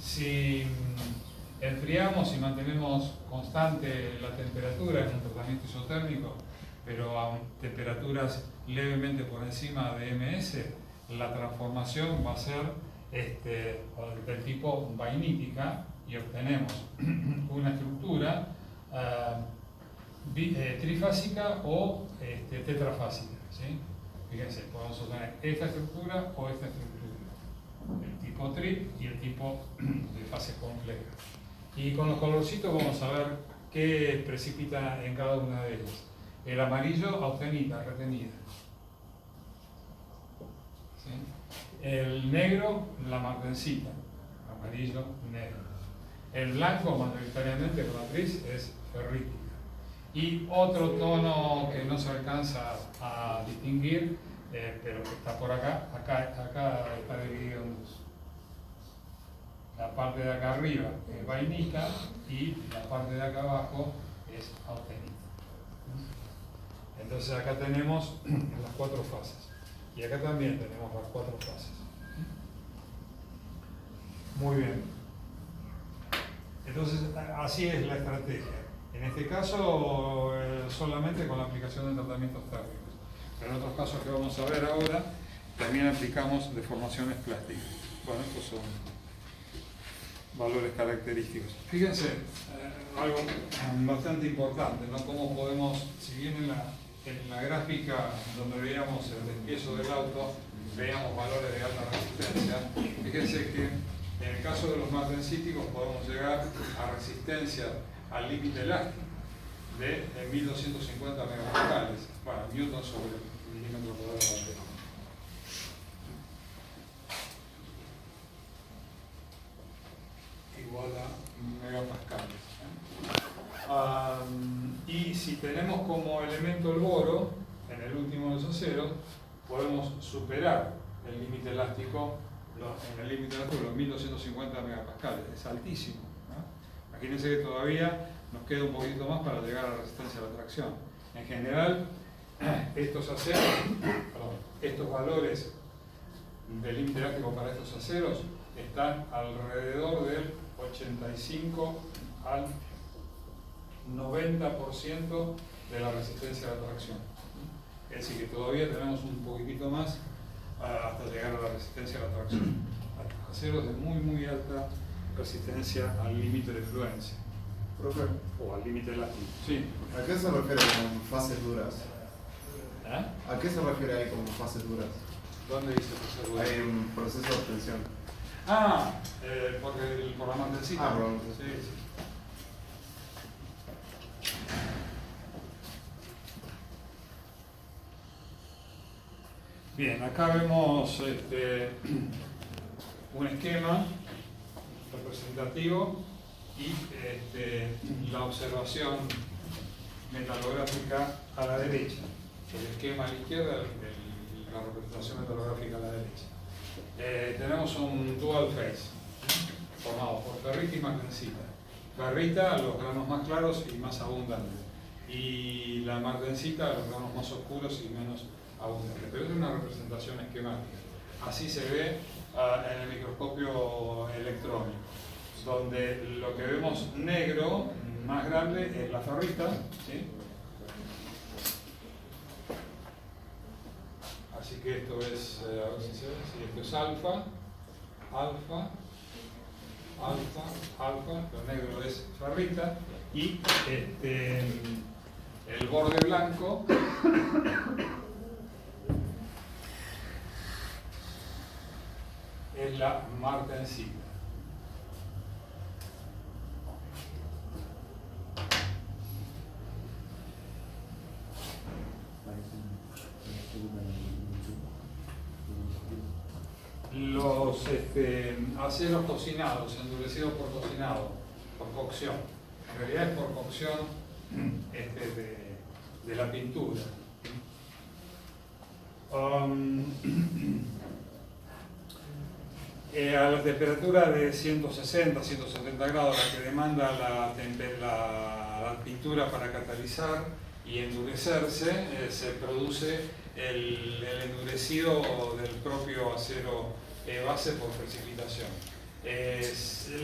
Si enfriamos y mantenemos constante la temperatura en un tratamiento isotérmico, pero a temperaturas levemente por encima de ms, la transformación va a ser del tipo vainítica y obtenemos una estructura trifásica o tetrafásica, ¿sí? Fíjense, podemos obtener esta estructura o esta estructura, el tipo tri y el tipo de fase compleja. Y con los colorcitos vamos a ver qué precipita en cada una de ellas. El amarillo, austenita, retenida. ¿Sí? El negro, la martensita, amarillo, negro. El blanco, mayoritariamente con la matriz, es ferrítica. Y otro tono que no se alcanza a distinguir, pero que está por acá, acá está dividido en dos. La parte de acá arriba es vainita y la parte de acá abajo es austenita. Entonces acá tenemos las 4 fases. Y acá también tenemos las 4 fases. Muy bien. Entonces, así es la estrategia. En este caso, solamente con la aplicación de tratamientos térmicos. Pero en otros casos que vamos a ver ahora, también aplicamos deformaciones plásticas. Bueno, estos son valores característicos. Fíjense, algo bastante importante, ¿no? Cómo podemos, si bien en la gráfica donde veíamos el despiezo del auto, veíamos valores de alta resistencia, fíjense que en el caso de los martensíticos podemos llegar a resistencia al límite elástico de 1250 megapascales, bueno, newton sobre milímetro cuadrado de batería. Igual a megapascales. Y si tenemos como elemento el boro, en el último de los aceros, podemos superar el límite elástico, en el límite elástico los 1250 megapascales, es altísimo, ¿no? Imagínense que todavía nos queda un poquito más para llegar a la resistencia a la tracción. En general, estos aceros, estos valores del límite elástico para estos aceros están alrededor del 85 al 90% de la resistencia a la tracción. Es decir, que todavía tenemos un poquitito más hasta llegar a la resistencia a la tracción. Aceros de muy alta resistencia al límite de fluencia. Profe, O al límite elástico. Sí. ¿a qué se refiere con fases duras? ¿A qué se refiere ahí con fases duras? ¿Dónde dice fases duras? Hay un proceso de obtención. Por la mantencita. Por la mantencita. Sí. Bien, acá vemos un esquema representativo y la observación metalográfica a la derecha. El esquema a la izquierda, la representación metalográfica a la derecha. Tenemos un dual phase formado por ferrita y martensita. Ferrita, los granos más claros y más abundantes. Y la martensita, los granos más oscuros y menos abundantes. Pero es una representación esquemática. Así se ve en el microscopio electrónico, donde lo que vemos negro, más grande, es la ferrita, ¿sí? Así que esto es, a ver si se ve, sí, esto es alfa, lo negro es ferrita, y el borde blanco es la martensita. Los aceros cocinados, endurecidos por cocinado, por cocción. En realidad es por cocción de la pintura. A la temperatura de 160, 170 grados, la que demanda la pintura para catalizar y endurecerse, se produce el endurecido del propio acero base por precipitación.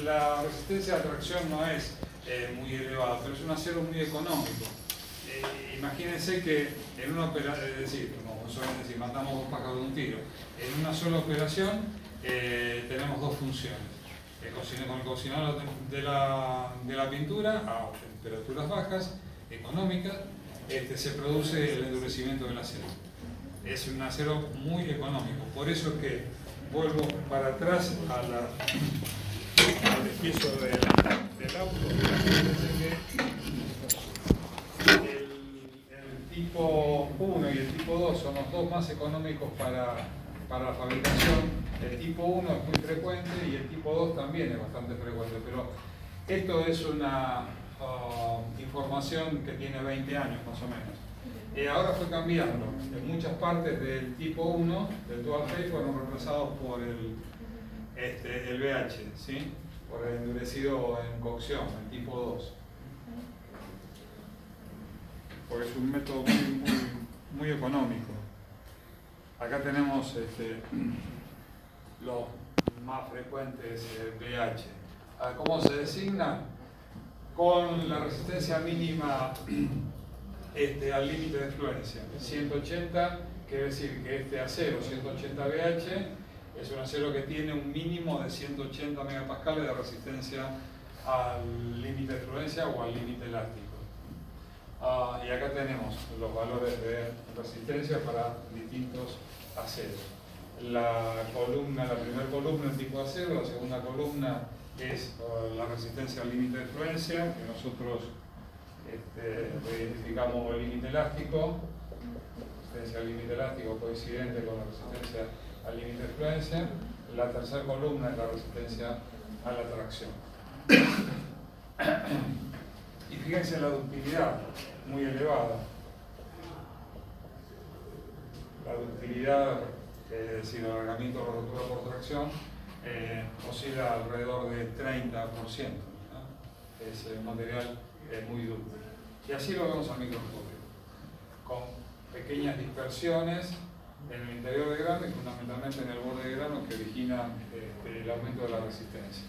La resistencia a tracción no es muy elevada, pero es un acero muy económico. Imagínense que en una operación, es decir, como suelen decir, matamos dos pájaros de un tiro. En una sola operación tenemos dos funciones. Con el cocinado de la pintura a temperaturas bajas, económicas, se produce el endurecimiento del acero. Es un acero muy económico. Por eso que vuelvo para atrás al empiezo del auto. El tipo 1 y el tipo 2 son los dos más económicos para la fabricación. El tipo 1 es muy frecuente y el tipo 2 también es bastante frecuente, pero esto es una información que tiene 20 años más o menos. Ahora fue cambiando. En muchas partes del tipo 1, del dual phase, fueron reemplazados por el BH, ¿sí? Por el endurecido en cocción, el tipo 2. Porque es un método muy económico. Acá tenemos los más frecuentes pH. ¿Cómo se designa? Con la resistencia mínima al límite de fluencia. 180 quiere decir que este acero, 180 BH, es un acero que tiene un mínimo de 180 megapascales de resistencia al límite de fluencia o al límite elástico. Y acá tenemos los valores de resistencia para distintos aceros. La primera columna es tipo de acero, la segunda columna es la resistencia al límite de fluencia, que nosotros identificamos el límite elástico, resistencia al límite elástico coincidente con la resistencia al límite de fluencia. La tercera columna es la resistencia a la tracción. Y fíjense la ductilidad, muy elevada. La ductilidad, es decir, el alargamiento de la rotura por tracción, oscila alrededor del 30%. ¿no? Es un material muy dúctil. Y así lo vemos al microscopio, con pequeñas dispersiones en el interior del grano y fundamentalmente en el borde del grano que originan el aumento de la resistencia.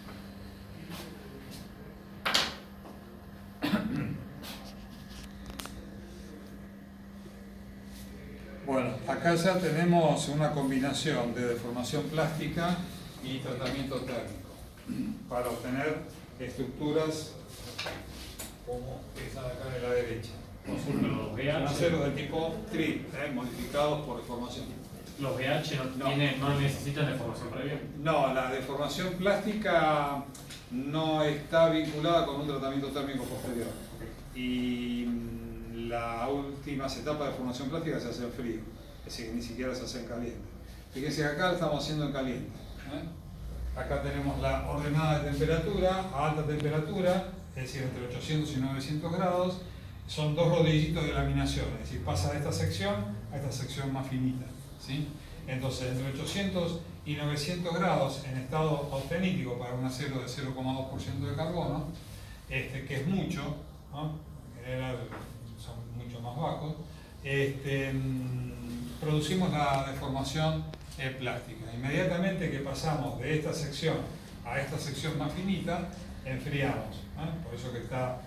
Bueno, acá ya tenemos una combinación de deformación plástica y tratamiento térmico para obtener estructuras como esta de acá de la derecha. Los BH, Aceros del tipo TRI, modificados por deformación. los BH no necesitan deformación previa. No, la deformación plástica no está vinculada con un tratamiento térmico posterior. Y las últimas etapas de formación plástica se hacen en frío, es decir, ni siquiera se hacen en caliente. Fíjense que acá lo estamos haciendo en caliente. Acá tenemos la ordenada de temperatura a alta temperatura, es decir, entre 800 y 900 grados. Son dos rodillitos de laminación, es decir, pasa de esta sección a esta sección más finita. ¿Sí? Entonces, entre 800 y 900 grados en estado austenítico para un acero de 0,2% de carbono, que es mucho, ¿no? En general son mucho más bajos, producimos la deformación plástica. Inmediatamente que pasamos de esta sección a esta sección más finita, enfriamos. Por eso que está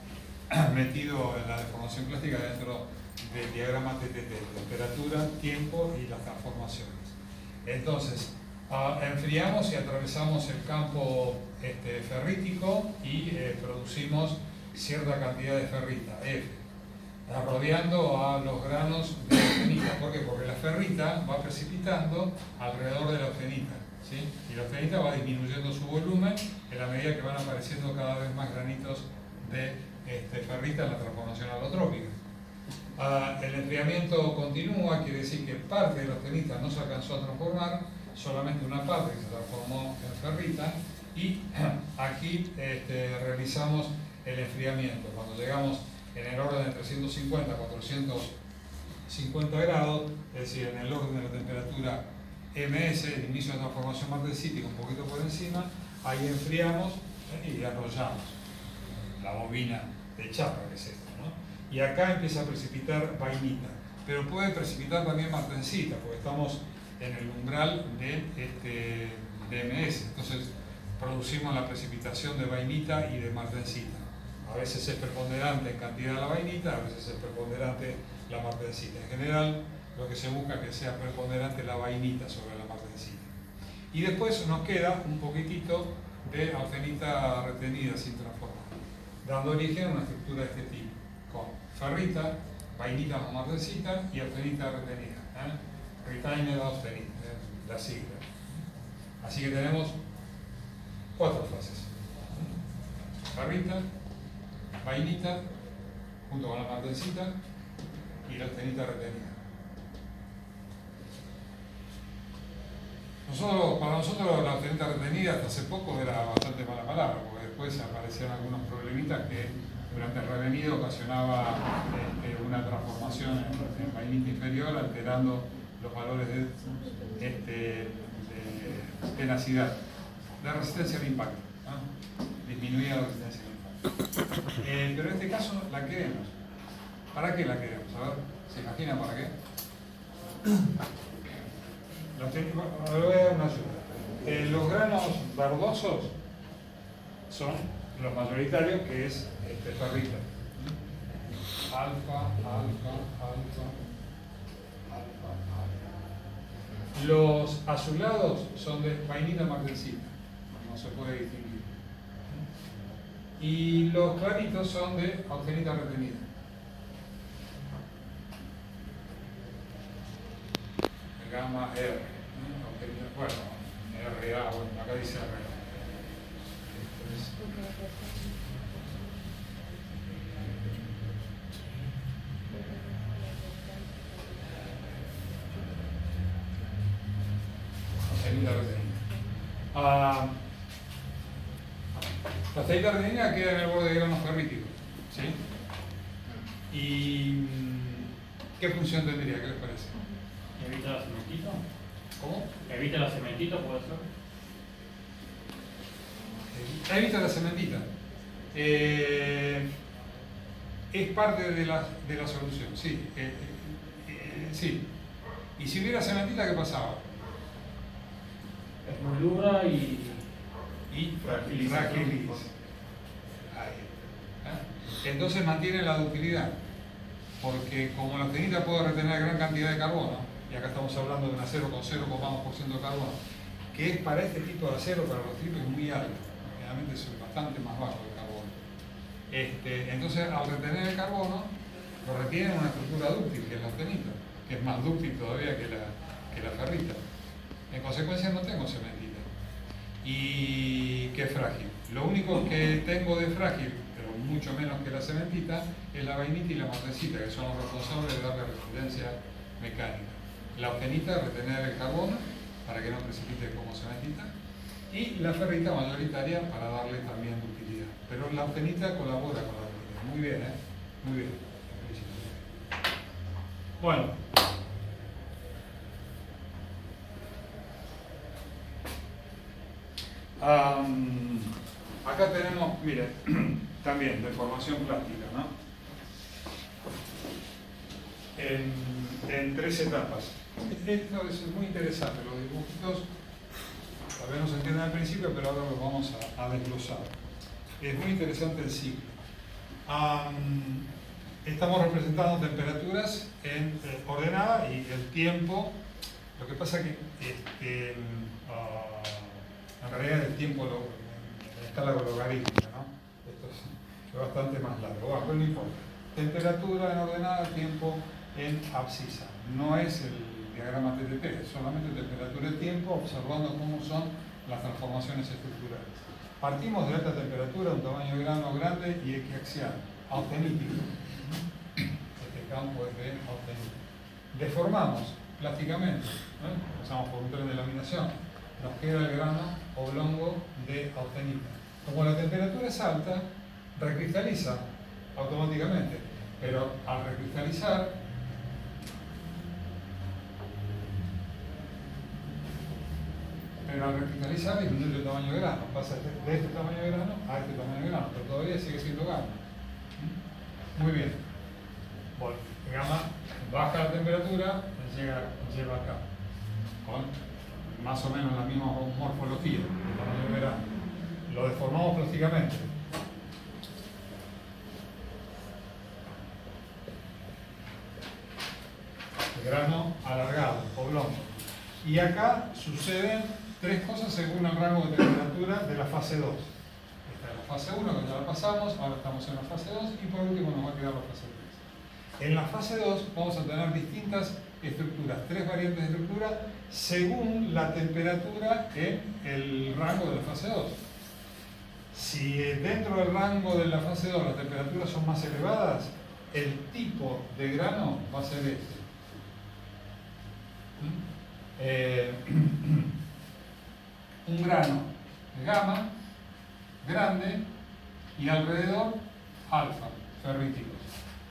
metido en la deformación plástica dentro del diagrama TTT, temperatura, tiempo y las transformaciones. Entonces, enfriamos y atravesamos el campo ferrítico y producimos cierta cantidad de ferrita, F, rodeando a los granos de austenita. ¿Por qué? Porque la ferrita va precipitando alrededor de la austenita, ¿sí? Y la austenita va disminuyendo su volumen en la medida que van apareciendo cada vez más granitos de ferrita en la transformación alotrópica. El enfriamiento continúa, quiere decir que parte de la austenita no se alcanzó a transformar, solamente una parte que se transformó en ferrita, y aquí realizamos el enfriamiento. Cuando llegamos en el orden de 350 a 450 grados, es decir, en el orden de la temperatura MS, el inicio de transformación martensítica, un poquito por encima, ahí enfriamos y arrollamos la bobina de chapa, que es esto, ¿no? Y acá empieza a precipitar vainita, pero puede precipitar también martensita, porque estamos en el umbral de MS, entonces producimos la precipitación de vainita y de martensita. A veces es preponderante en cantidad la vainita, a veces es preponderante la martensita. En general, lo que se busca es que sea preponderante la vainita sobre la martensita. Y después nos queda un poquitito de austenita retenida sin transformar, dando origen a una estructura de este tipo, con ferrita, vainita más martensita y austenita retenida. Retained austenita, la sigla. Así que tenemos 4 fases. Ferrita, vainita, junto con la martensita y la austenita retenida. Para nosotros la austenita retenida hasta hace poco era bastante mala palabra, porque después aparecían algunos problemitas que durante el revenido ocasionaba una transformación en vainita inferior, alterando los valores de tenacidad, de resistencia al impacto, ¿no? Disminuía la resistencia al impacto. Pero en este caso la queremos. ¿Para qué la queremos? A ver, ¿se imagina para qué? Le voy a dar una ayuda. Los granos verdosos son los mayoritarios, que es ferrita. Alfa, alfa, alfa, alfa, alfa. Los azulados son de vainita martensita, no se puede distinguir. Y los claritos son de austenita retenida. Gamma R, bueno, RA, bueno, acá dice RA. La austenita retenida queda en el borde de granos ferríticos, ¿sí? ¿Y qué función tendría? ¿Qué les parece? ¿Evita la cementita? ¿Cómo? ¿Evita la cementita, puede ser? Evita la cementita. Es parte de la solución, sí. Sí. Y si hubiera cementita, ¿qué pasaba? Es muy dura y fragiliza. Entonces mantiene la ductilidad, porque como la austenita puede retener gran cantidad de carbono, y acá estamos hablando de un acero con 0,2% de carbono, que es para este tipo de acero, para los triples, muy alto, generalmente es bastante más bajo el carbono. Entonces, al retener el carbono, lo retiene en una estructura dúctil, que es la austenita, que es más dúctil todavía que la ferrita. En consecuencia, no tengo cementita. Y que es frágil. Lo único que tengo de frágil, pero mucho menos que la cementita, es la vainita y la martensita, que son los responsables de darle resistencia mecánica. La austenita, retener el carbono para que no precipite como cementita, y la ferrita mayoritaria para darle también ductilidad. Pero la austenita colabora con la ductilidad. Muy bien, ¿eh? Muy bien. Bueno. Acá tenemos, mire, también deformación plástica, ¿no? En 3 etapas. Esto es muy interesante, los dibujitos tal vez no se entienden al principio, pero ahora los vamos a desglosar. Es muy interesante el ciclo. Estamos representando temperaturas ordenadas y el tiempo. Lo que pasa que en realidad el tiempo en escala logarítmica, ¿no? Esto es bastante más largo. Bueno, pero no importa. Temperatura en ordenada, tiempo en abscisa. No es el diagrama TTP, es solamente temperatura y tiempo, observando cómo son las transformaciones estructurales. Partimos de alta temperatura, un tamaño de grano grande y equiaxial, austenítico. Este campo es de austenítico. Deformamos plásticamente, ¿no? Pasamos por un tren de laminación. Nos queda el grano oblongo de austenita. Como la temperatura es alta, recristaliza automáticamente, pero al recristalizar al recristalizar disminuye el tamaño de grano, pasa de este tamaño de grano a este tamaño de grano, pero todavía sigue siendo gamma. Muy bien. Bueno, gamma baja la temperatura, lleva acá, con más o menos la misma morfología, el tamaño de grano. Lo deformamos plásticamente. Grano alargado, oblongo. Y acá suceden tres cosas según el rango de temperatura de la fase 2. Esta es la fase 1, que ya la pasamos, ahora estamos en la fase 2 y por último nos va a quedar la fase 3. En la fase 2 vamos a tener distintas estructuras, tres variantes de estructura según la temperatura en el rango de la fase 2. Si dentro del rango de la fase 2 las temperaturas son más elevadas, el tipo de grano va a ser este. Un grano de gamma grande y alrededor alfa, ferríticos,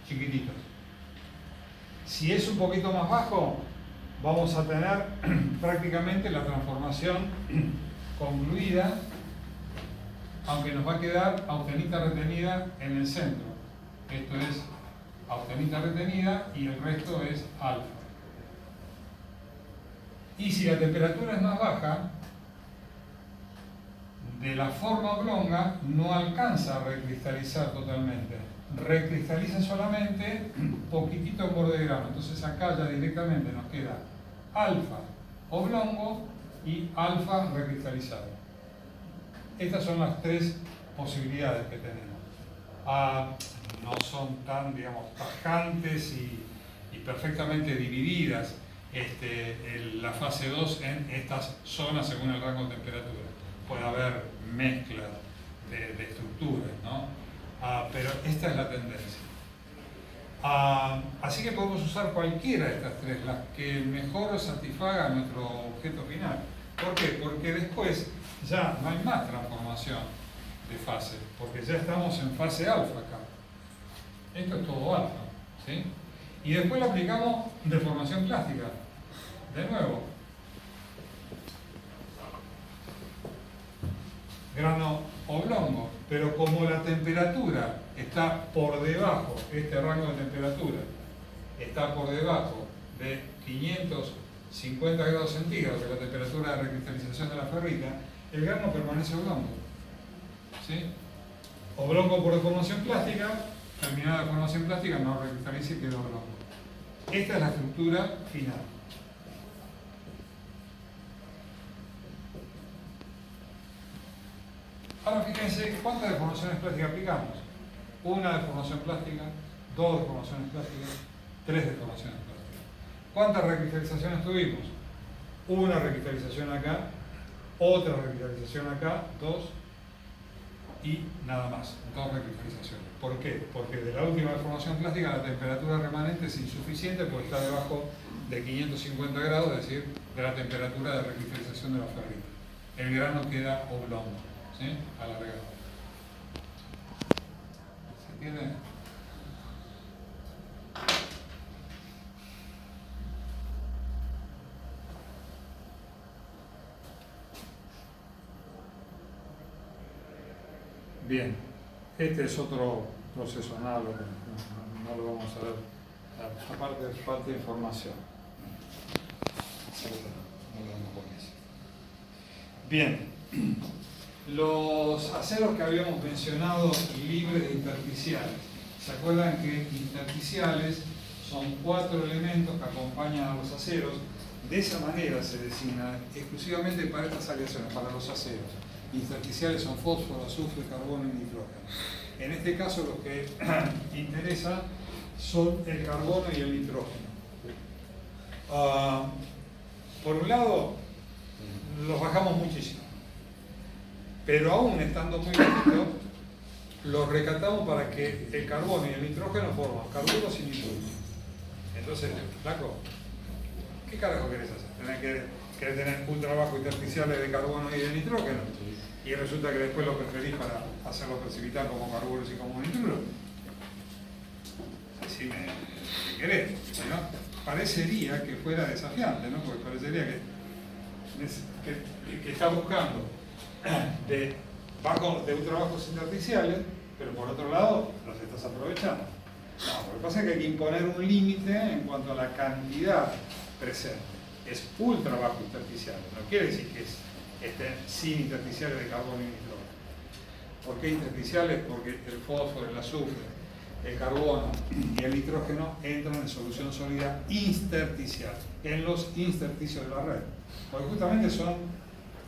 chiquititos. Si es un poquito más bajo, vamos a tener prácticamente la transformación concluida, aunque nos va a quedar austenita retenida en el centro. Esto es austenita retenida y el resto es alfa. Y si la temperatura es más baja, de la forma oblonga no alcanza a recristalizar totalmente. Recristaliza solamente poquitito por de grano. Entonces acá ya directamente nos queda alfa oblongo y alfa recristalizado. Estas son las tres posibilidades que tenemos. No son tan, digamos, tajantes y perfectamente divididas la fase 2 en estas zonas según el rango de temperatura. Puede haber mezclas de estructuras, ¿no? Pero esta es la tendencia. Así que podemos usar cualquiera de estas tres, las que mejor satisfaga nuestro objeto final. ¿Por qué? Porque después ya no hay más transformación de fase, porque ya estamos en fase alfa acá. Esto es todo alfa, ¿sí? Y después le aplicamos deformación plástica. De nuevo, grano oblongo, pero como la temperatura está por debajo, este rango de temperatura está por debajo de 550 grados centígrados, que es la temperatura de recristalización de la ferrita, el grano permanece oblongo. ¿Sí? Oblongo por deformación plástica, terminada la deformación plástica, no recristaliza y queda oblongo. Esta es la estructura final. Ahora fíjense cuántas deformaciones plásticas aplicamos. Una deformación plástica, dos deformaciones plásticas, tres deformaciones plásticas. ¿Cuántas recristalizaciones tuvimos? Una recristalización acá, otra recristalización acá, dos y nada más, dos recristalizaciones. ¿Por qué? Porque de la última deformación plástica la temperatura remanente es insuficiente porque está debajo de 550 grados, es decir, de la temperatura de recristalización de la ferrita. El grano queda oblongo, ¿sí? Alargado. ¿Se entiende? Bien, este es otro proceso análogo, no lo vamos a ver, aparte falta información. Bien, los aceros que habíamos mencionado libres de intersticiales. ¿Se acuerdan que intersticiales son 4 elementos que acompañan a los aceros? De esa manera se designa exclusivamente para estas aleaciones, para los aceros. Intersticiales son fósforo, azufre, carbono y nitrógeno. En este caso lo que interesa son el carbono y el nitrógeno. Por un lado, los bajamos muchísimo, pero aún estando muy bajitos, los recatamos para que el carbono y el nitrógeno forman carburos y nitrógeno. Entonces, flaco, ¿qué carajo querés hacer? ¿Querés tener ultra bajo intersticiales de carbono y de nitrógeno? Y resulta que después lo preferís para hacerlo precipitar como carburos y como nitrógeno. Decime qué querés, ¿no? Parecería que fuera desafiante, ¿no? Porque parecería que que está buscando de ultrabajos intersticiales, pero por otro lado los estás aprovechando. No, lo que pasa es que hay que imponer un límite en cuanto a la cantidad presente. Es ultra bajo intersticial, no quiere decir que estén sin intersticiales de carbono y nitrógeno. ¿Por qué intersticiales? Porque el fósforo, el azufre, el carbono y el nitrógeno entran en solución sólida intersticial, en los intersticios de la red. Porque justamente son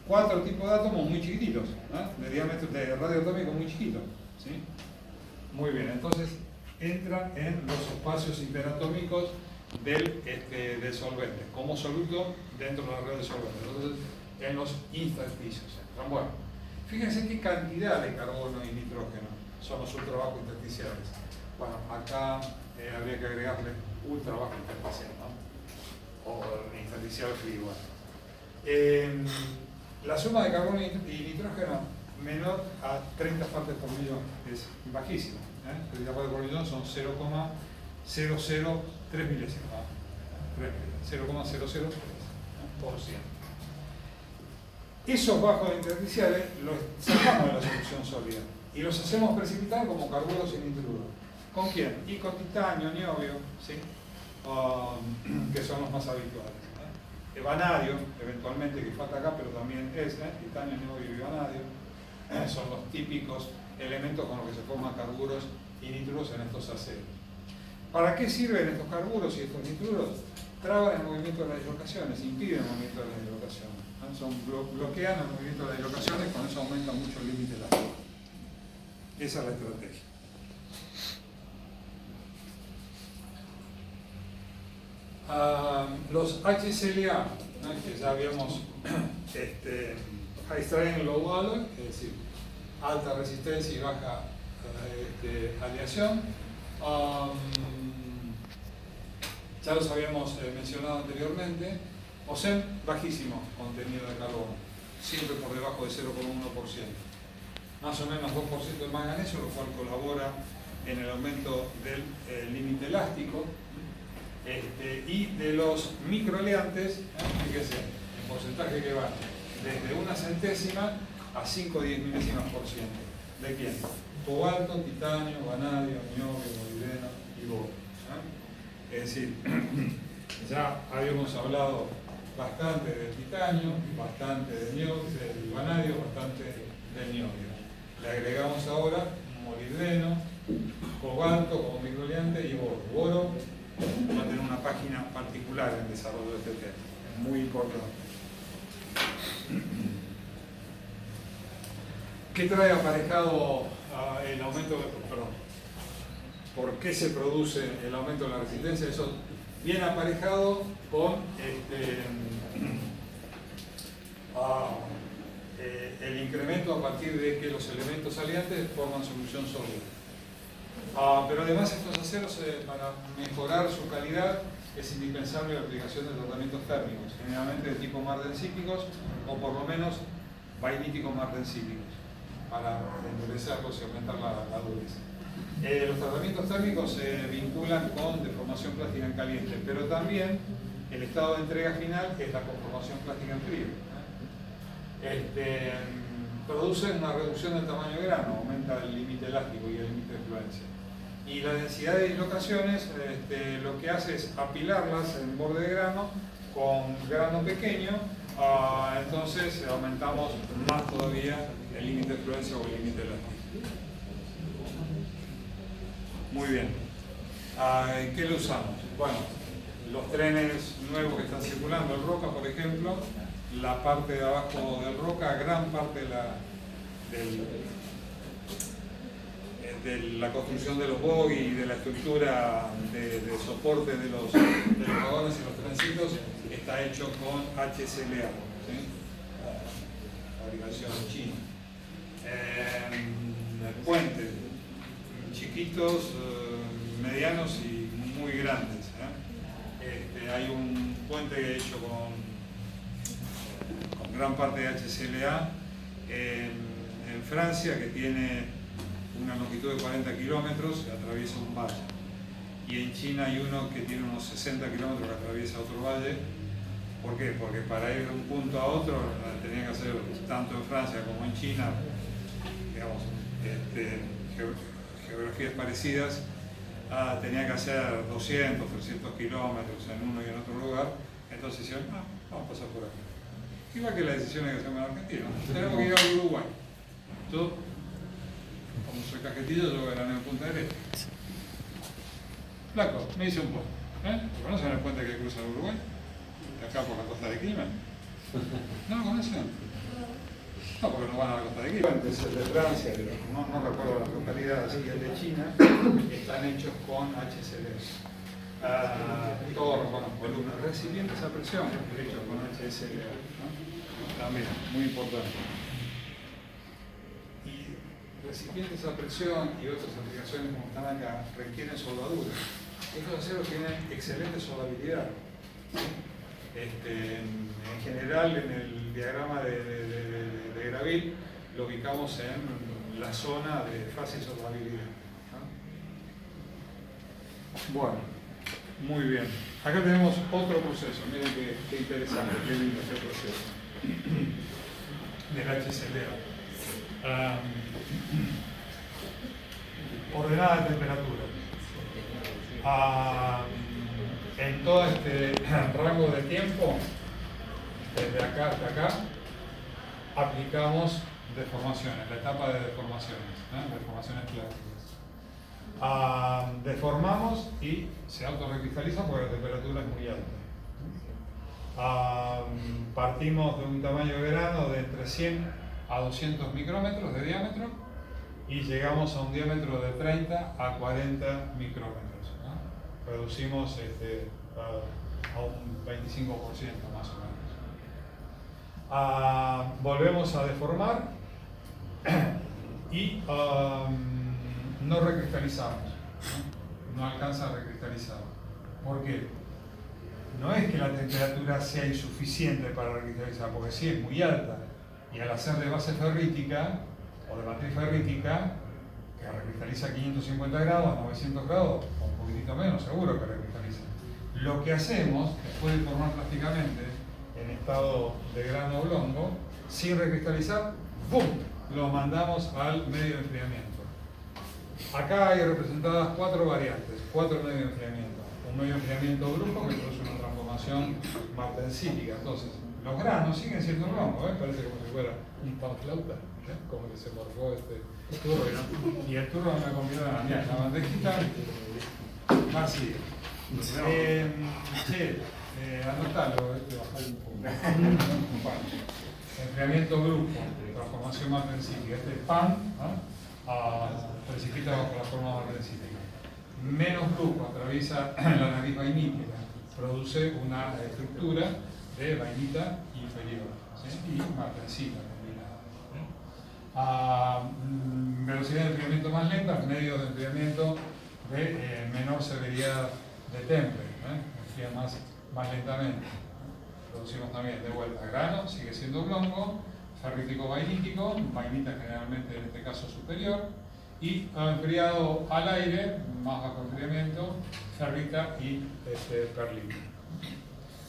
4 tipos de átomos muy chiquititos, ¿eh? De diámetro de radio atómico muy chiquito, ¿sí? Muy bien, entonces entran en los espacios interatómicos del solvente, como soluto dentro de la red de solvente. Entonces, en los intersticios entran. Bueno, fíjense qué cantidad de carbono y nitrógeno son los ultrabajos intersticiales. Bueno, acá habría que agregarle ultrabajo intersticial, ¿no? O intersticial free, bueno. La suma de carbono y nitrógeno menor a 30 partes por millón es bajísima. 30 partes por millón son 0,003 milésimas. 0,003%. Esos bajos intersticiales los sacamos de la solución sólida y los hacemos precipitar como carburos y nitruros. ¿Con quién? Y con titanio, niobio, ¿sí? Que son los más habituales. Vanadio, eventualmente, que falta acá, pero también es titanio, niobio y vanadio. Son los típicos elementos con los que se forman carburos y nitruros en estos aceros. ¿Para qué sirven estos carburos y estos nitruros? Traban el movimiento de las dislocaciones, impiden el movimiento de las dislocaciones. Bloquean el movimiento de las dislocaciones, con eso aumenta mucho el límite elástico. Esa es la estrategia. Los HCLA, ¿no? Que ya habíamos High Strength Low Value, es decir, alta resistencia y baja aleación. Ya los habíamos mencionado anteriormente. Poseen bajísimo contenido de carbono, siempre por debajo de 0,1%. Más o menos 2% de manganeso, lo cual colabora en el aumento del límite elástico. Y de los microeleantes, fíjense, el porcentaje que va desde 1/100 a 5 o 10 milésimas por ciento. ¿De quién? Cobalto, titanio, vanadio, niobio, molibdeno y borio. Es decir, ya habíamos hablado bastante del titanio, bastante del vanadio, bastante del niobio. Le agregamos ahora molibdeno, cobalto como microeleante y boro. Boro va a tener una página particular en el desarrollo de este tema, es muy importante. ¿Qué trae aparejado el aumento ¿por qué se produce el aumento de la resistencia? Eso viene aparejado con el incremento a partir de que los elementos salientes forman solución sólida. Pero además estos aceros, para mejorar su calidad, es indispensable la aplicación de tratamientos térmicos, generalmente de tipo martensíticos o por lo menos vainíticos martensíticos, para endurecerlos y aumentar la dureza. Los tratamientos térmicos se vinculan con deformación plástica en caliente, pero también el estado de entrega final es la conformación plástica en frío. Producen una reducción del tamaño de grano, aumenta el límite elástico y el límite de fluencia. Y la densidad de dislocaciones lo que hace es apilarlas en borde de grano con grano pequeño, entonces aumentamos más todavía el límite de fluencia o el límite elástico. Muy bien. ¿En qué lo usamos? Bueno, los trenes nuevos que están circulando, el Roca, por ejemplo, la parte de abajo del Roca, gran parte de la construcción de los bogies y de la estructura de soporte de los vagones y los trencitos está hecho con HCLA, ¿sí? Fabricación china. Puentes chiquitos, medianos y muy grandes. Hay un puente hecho con gran parte de HCLA en Francia, que tiene una longitud de 40 kilómetros que atraviesa un valle, y en China hay uno que tiene unos 60 kilómetros que atraviesa otro valle, ¿Por qué? Porque para ir de un punto a otro tenía que hacer tanto en Francia como en China, digamos, geografías parecidas, tenía que hacer 200, 300 kilómetros en uno y en otro lugar. Entonces decían, vamos a pasar por aquí. Igual que las decisiones que hacemos en Argentina, tenemos que ir a Uruguay. Yo, como soy cajetillo, yo verané en Punta del Este. Flaco, me hice un puente. ¿Conocen el puente que cruza el Uruguay? De acá por la costa de Quilmes. ¿No lo conocen? No, porque no van a la costa de Quilmes. El de Francia, no recuerdo las localidades, y el de China, están hechos con HSL. Todos, bueno, columnas, recipientes a presión, hechos con HSL. También, muy importante. Y recipientes a presión y otras aplicaciones como están acá requieren soldadura. Estos aceros tienen excelente soldabilidad. En general, en el diagrama de Graville lo ubicamos en la zona de fácil soldabilidad. Bueno, muy bien. Acá tenemos otro proceso. Miren qué interesante, qué lindo este proceso del HCl. Ordenada de temperatura. En todo este rango de tiempo, desde acá hasta acá, aplicamos deformaciones, la etapa de deformaciones, deformaciones plásticas. Deformamos y se autorrecristaliza porque la temperatura es muy alta. Partimos de un tamaño de grano de entre 100 a 200 micrómetros de diámetro y llegamos a un diámetro de 30 a 40 micrómetros. Reducimos a un 25% más o menos. Volvemos a deformar y no recristalizamos, no alcanza a recristalizar. ¿Por qué? No es que la temperatura sea insuficiente para recristalizar, porque sí es muy alta, y al hacer de base ferrítica o de matriz ferrítica, que recristaliza a 550 grados, a 900 grados, o un poquitito menos, seguro que recristaliza. Lo que hacemos, después de formar plásticamente en estado de grano oblongo, sin recristalizar, ¡pum!, lo mandamos al medio de enfriamiento. Acá hay representadas 4 variantes, 4 medios de enfriamiento. Un medio de enfriamiento brujo que produce una transformación martensítica. Entonces, los granos siguen siendo oblongos, parece como si fuera un pan flauta, como que se morfó este turro, ¿no? Y el turro no me convidó a la bandejita vacía. Anotalo, bajar un poco. Enfriamiento brujo, transformación martensítica. Este pan precipita bajo la forma martensítica. Menos brujo, atraviesa la nariz vainítica, produce una estructura de vainita inferior, ¿sí? Y martensita combinada. Velocidad de enfriamiento más lenta, medios de enfriamiento de menor severidad de temple, enfría más lentamente. Producimos también de vuelta grano, sigue siendo oblongo, ferrítico vainítico, vainita generalmente en este caso superior, y enfriado al aire, más bajo enfriamiento, ferrita y perlita.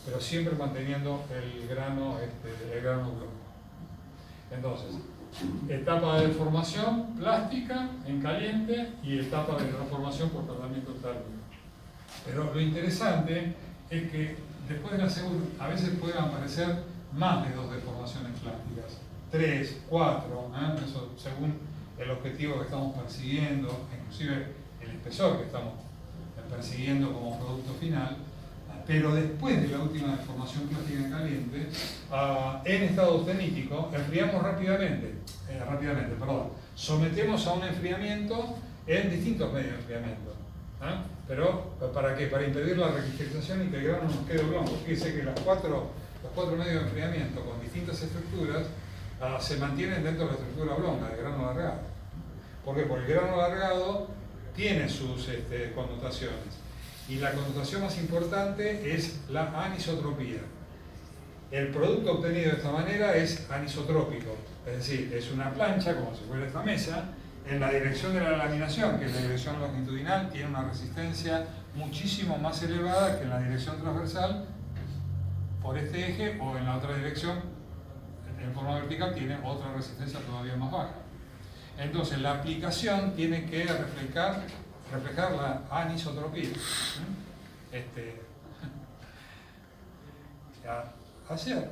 Pero siempre manteniendo el grano blanco. Entonces, etapa de deformación plástica en caliente y etapa de transformación por tratamiento térmico. Pero lo interesante es que después de la segunda, a veces pueden aparecer más de 2 deformaciones plásticas, 3, 4, eso según el objetivo que estamos persiguiendo, inclusive el espesor que estamos persiguiendo como producto final. Pero después de la última deformación plástica en caliente, en estado austenítico, enfriamos rápidamente, sometemos a un enfriamiento en distintos medios de enfriamiento. Pero, ¿para qué? Para impedir la recristalización y que el grano nos quede oblongo. Fíjense que los cuatro medios de enfriamiento con distintas estructuras se mantienen dentro de la estructura oblonga, de grano alargado. ¿Por qué? Porque el grano alargado tiene sus connotaciones. Y la connotación más importante es la anisotropía. El producto obtenido de esta manera es anisotrópico, es decir, es una plancha, como si fuera esta mesa, en la dirección de la laminación, que es la dirección longitudinal, tiene una resistencia muchísimo más elevada que en la dirección transversal, por este eje o en la otra dirección, en forma vertical, tiene otra resistencia todavía más baja. Entonces la aplicación tiene que reflejar la anisotropía. Ayer,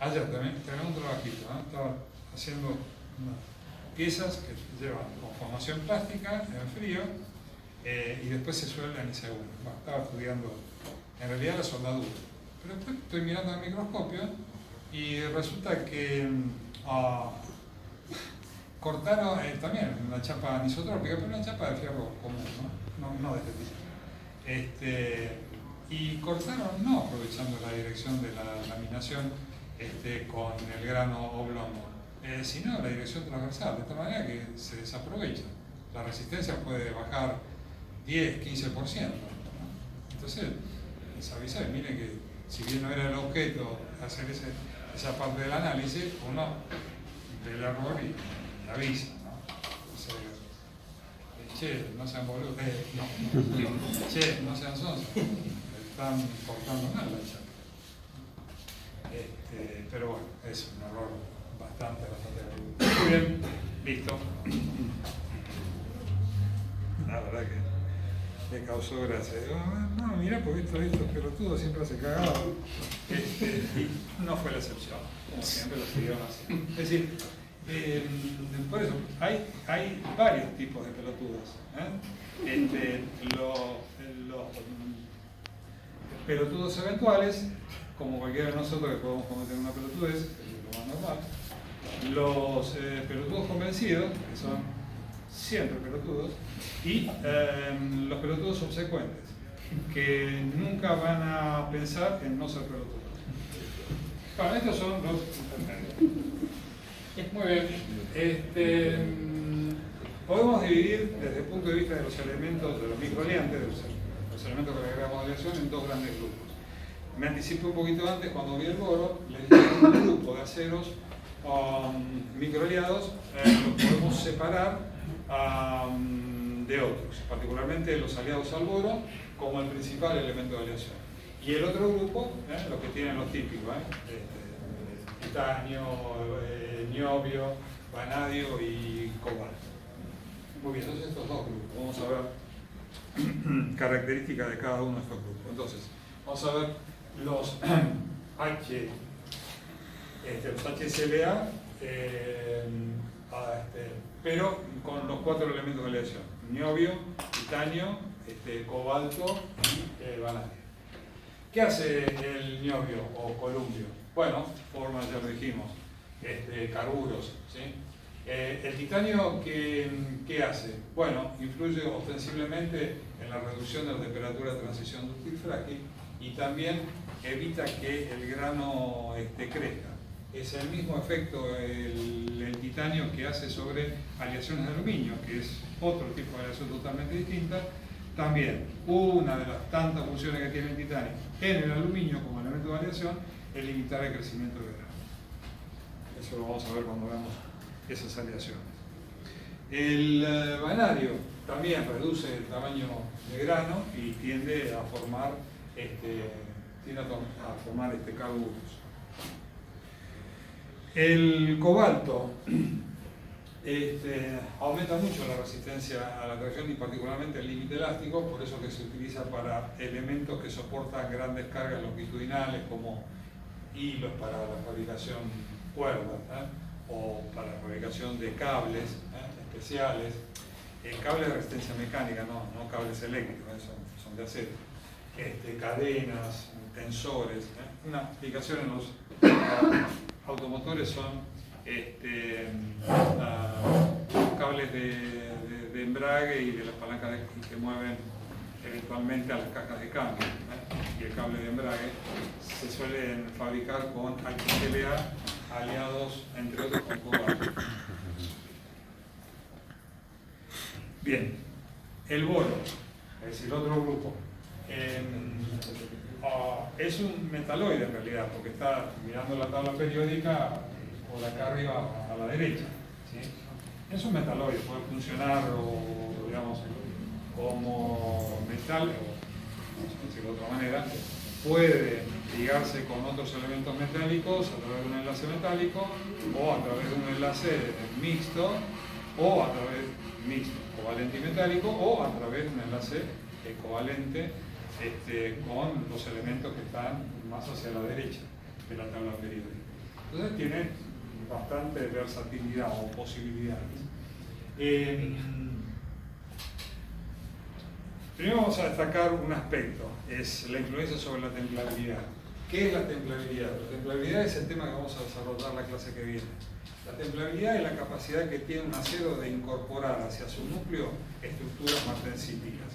ayer también un trabajito, ¿no? Estaba haciendo unas piezas que llevan conformación plástica en frío y después se sueldan y se unen. Bueno, estaba estudiando en realidad la soldadura, pero después estoy mirando el microscopio y resulta que cortaron también una chapa anisotrópica, pero una chapa de fierro común, no de este tipo. Y cortaron no aprovechando la dirección de la laminación con el grano oblongo, sino la dirección transversal, de esta manera que se desaprovecha. La resistencia puede bajar 10, 15%. ¿No? Entonces, les avisé, miren que si bien no era el objeto hacer esa parte del análisis, uno ve el error y avisa. ¿No? Entonces, che, no sean boludos, che, no sean sonsos. Están cortando mal la chapa. Pero bueno, es un error bastante grave. Muy bien, listo. La verdad que me causó gracia. Digo, no, mira, porque estos pelotudos siempre se cagaban. Y no fue la excepción, como siempre lo siguieron haciendo. Es decir, por eso, hay varios tipos de pelotudos. Los pelotudos eventuales, como cualquiera de nosotros que podemos cometer una pelotudez, es lo más normal. Los pelotudos convencidos, que son siempre pelotudos, y los pelotudos subsecuentes, que nunca van a pensar en no ser pelotudos. Bueno, estos son los intermedios. Muy bien. Podemos dividir desde el punto de vista de los elementos, de los microaliantes, de los elementos que le agregamos aleación, en dos grandes grupos. Me anticipé un poquito antes, cuando vi el boro, le dije que un grupo de aceros microaliados los podemos separar de otros, particularmente los aliados al boro como el principal elemento de aleación. Y el otro grupo, los que tienen los típicos, titanio, niobio, vanadio y cobalto. Muy bien, entonces estos dos grupos, vamos a ver características de cada uno de estos grupos. Entonces, vamos a ver los HClA, pero con los cuatro elementos de aleación: niobio, titanio, cobalto y vanadio. ¿Qué hace el niobio o columbio? Bueno, forma, ya lo dijimos, carburos, ¿sí? El titanio, ¿qué hace? Bueno, influye ostensiblemente en la reducción de la temperatura de transición dúctil frágil y también evita que el grano crezca. Es el mismo efecto el titanio que hace sobre aleaciones de aluminio, que es otro tipo de aleación totalmente distinta. También, una de las tantas funciones que tiene el titanio en el aluminio como elemento de aleación es limitar el crecimiento del grano. Eso lo vamos a ver cuando veamos esas aleaciones. El vanadio también reduce el tamaño de grano y tiende a formar carburos. El cobalto aumenta mucho la resistencia a la tracción y particularmente el límite elástico, por eso que se utiliza para elementos que soportan grandes cargas longitudinales como hilos para la fabricación de cuerdas, o para la fabricación de cables especiales, cables de resistencia mecánica, no cables eléctricos, son de acero, cadenas, tensores. Una aplicación en los automotores son cables de embrague y de las palancas que mueven eventualmente a las cajas de cambio, y el cable de embrague se suelen fabricar con HClA aliados entre otros con cobalto. Bien, el boro, es decir, el otro grupo, es un metaloide en realidad, porque está mirando la tabla periódica o de acá arriba a la derecha, ¿sí? Es un metaloide, puede funcionar o digamos como metal, o no sé decirlo de otra manera, puede ligarse con otros elementos metálicos a través de un enlace metálico o a través de un enlace mixto o a través mixto, covalente y metálico, o a través de un enlace covalente con los elementos que están más hacia la derecha de la tabla periódica. Entonces tiene bastante versatilidad o posibilidades. Primero vamos a destacar un aspecto, es la influencia sobre la templabilidad. ¿Qué es la templabilidad? La templabilidad es el tema que vamos a desarrollar la clase que viene. La templabilidad es la capacidad que tiene un acero de incorporar hacia su núcleo estructuras martensíticas.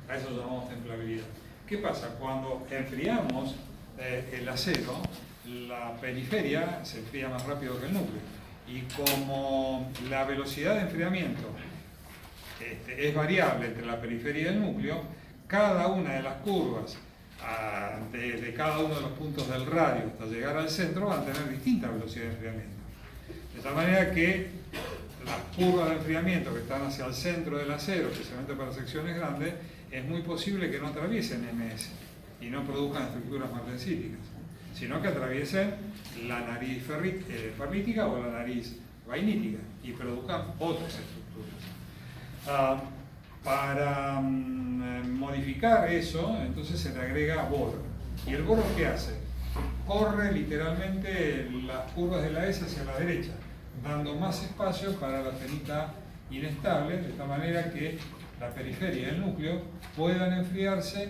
A eso llamamos templabilidad. ¿Qué pasa? Cuando enfriamos el acero, la periferia se enfría más rápido que el núcleo. Y como la velocidad de enfriamiento es variable entre la periferia y el núcleo, cada una de las curvas de cada uno de los puntos del radio hasta llegar al centro van a tener distinta velocidad de enfriamiento. De tal manera que las curvas de enfriamiento que están hacia el centro del acero, especialmente para secciones grandes, es muy posible que no atraviesen MS y no produzcan estructuras martensíticas, sino que atraviesen la nariz ferrítica o la nariz vainítica y produzcan otras estructuras. Para modificar eso, entonces se le agrega boro. ¿Y el boro qué hace? Corre literalmente las curvas de la S hacia la derecha, dando más espacio para la penita inestable, de esta manera que la periferia y el núcleo puedan enfriarse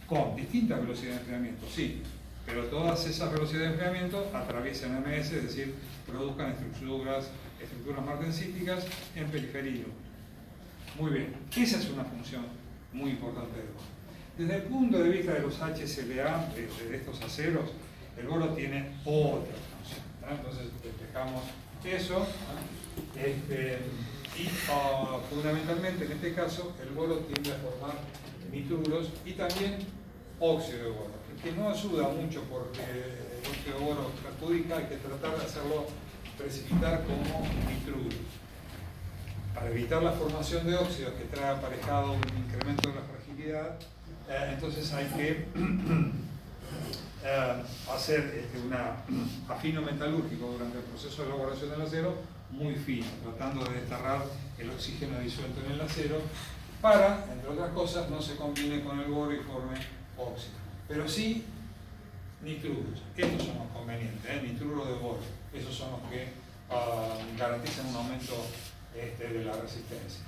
con distintas velocidades de enfriamiento, sí, pero todas esas velocidades de enfriamiento atraviesen MS, es decir, produzcan estructuras martensíticas en periferia y núcleo. Muy bien, esa es una función muy importante del boro. Desde el punto de vista de los HSLA, de estos aceros, el boro tiene otra función, ¿no? Entonces despejamos eso, y fundamentalmente en este caso el boro tiende a formar nitruros y también óxido de boro, que no ayuda mucho porque el óxido de boro perjudica, hay que tratar de hacerlo precipitar como nitruro. Para evitar la formación de óxidos que trae aparejado un incremento de la fragilidad, entonces hay que hacer un afino metalúrgico durante el proceso de elaboración del acero muy fino, tratando de desterrar el oxígeno disuelto en el acero para, entre otras cosas, no se combine con el boro y forme óxido. Pero sí nitruros, estos son los convenientes, nitruro de boro, esos son los que garantizan un aumento de la resistencia.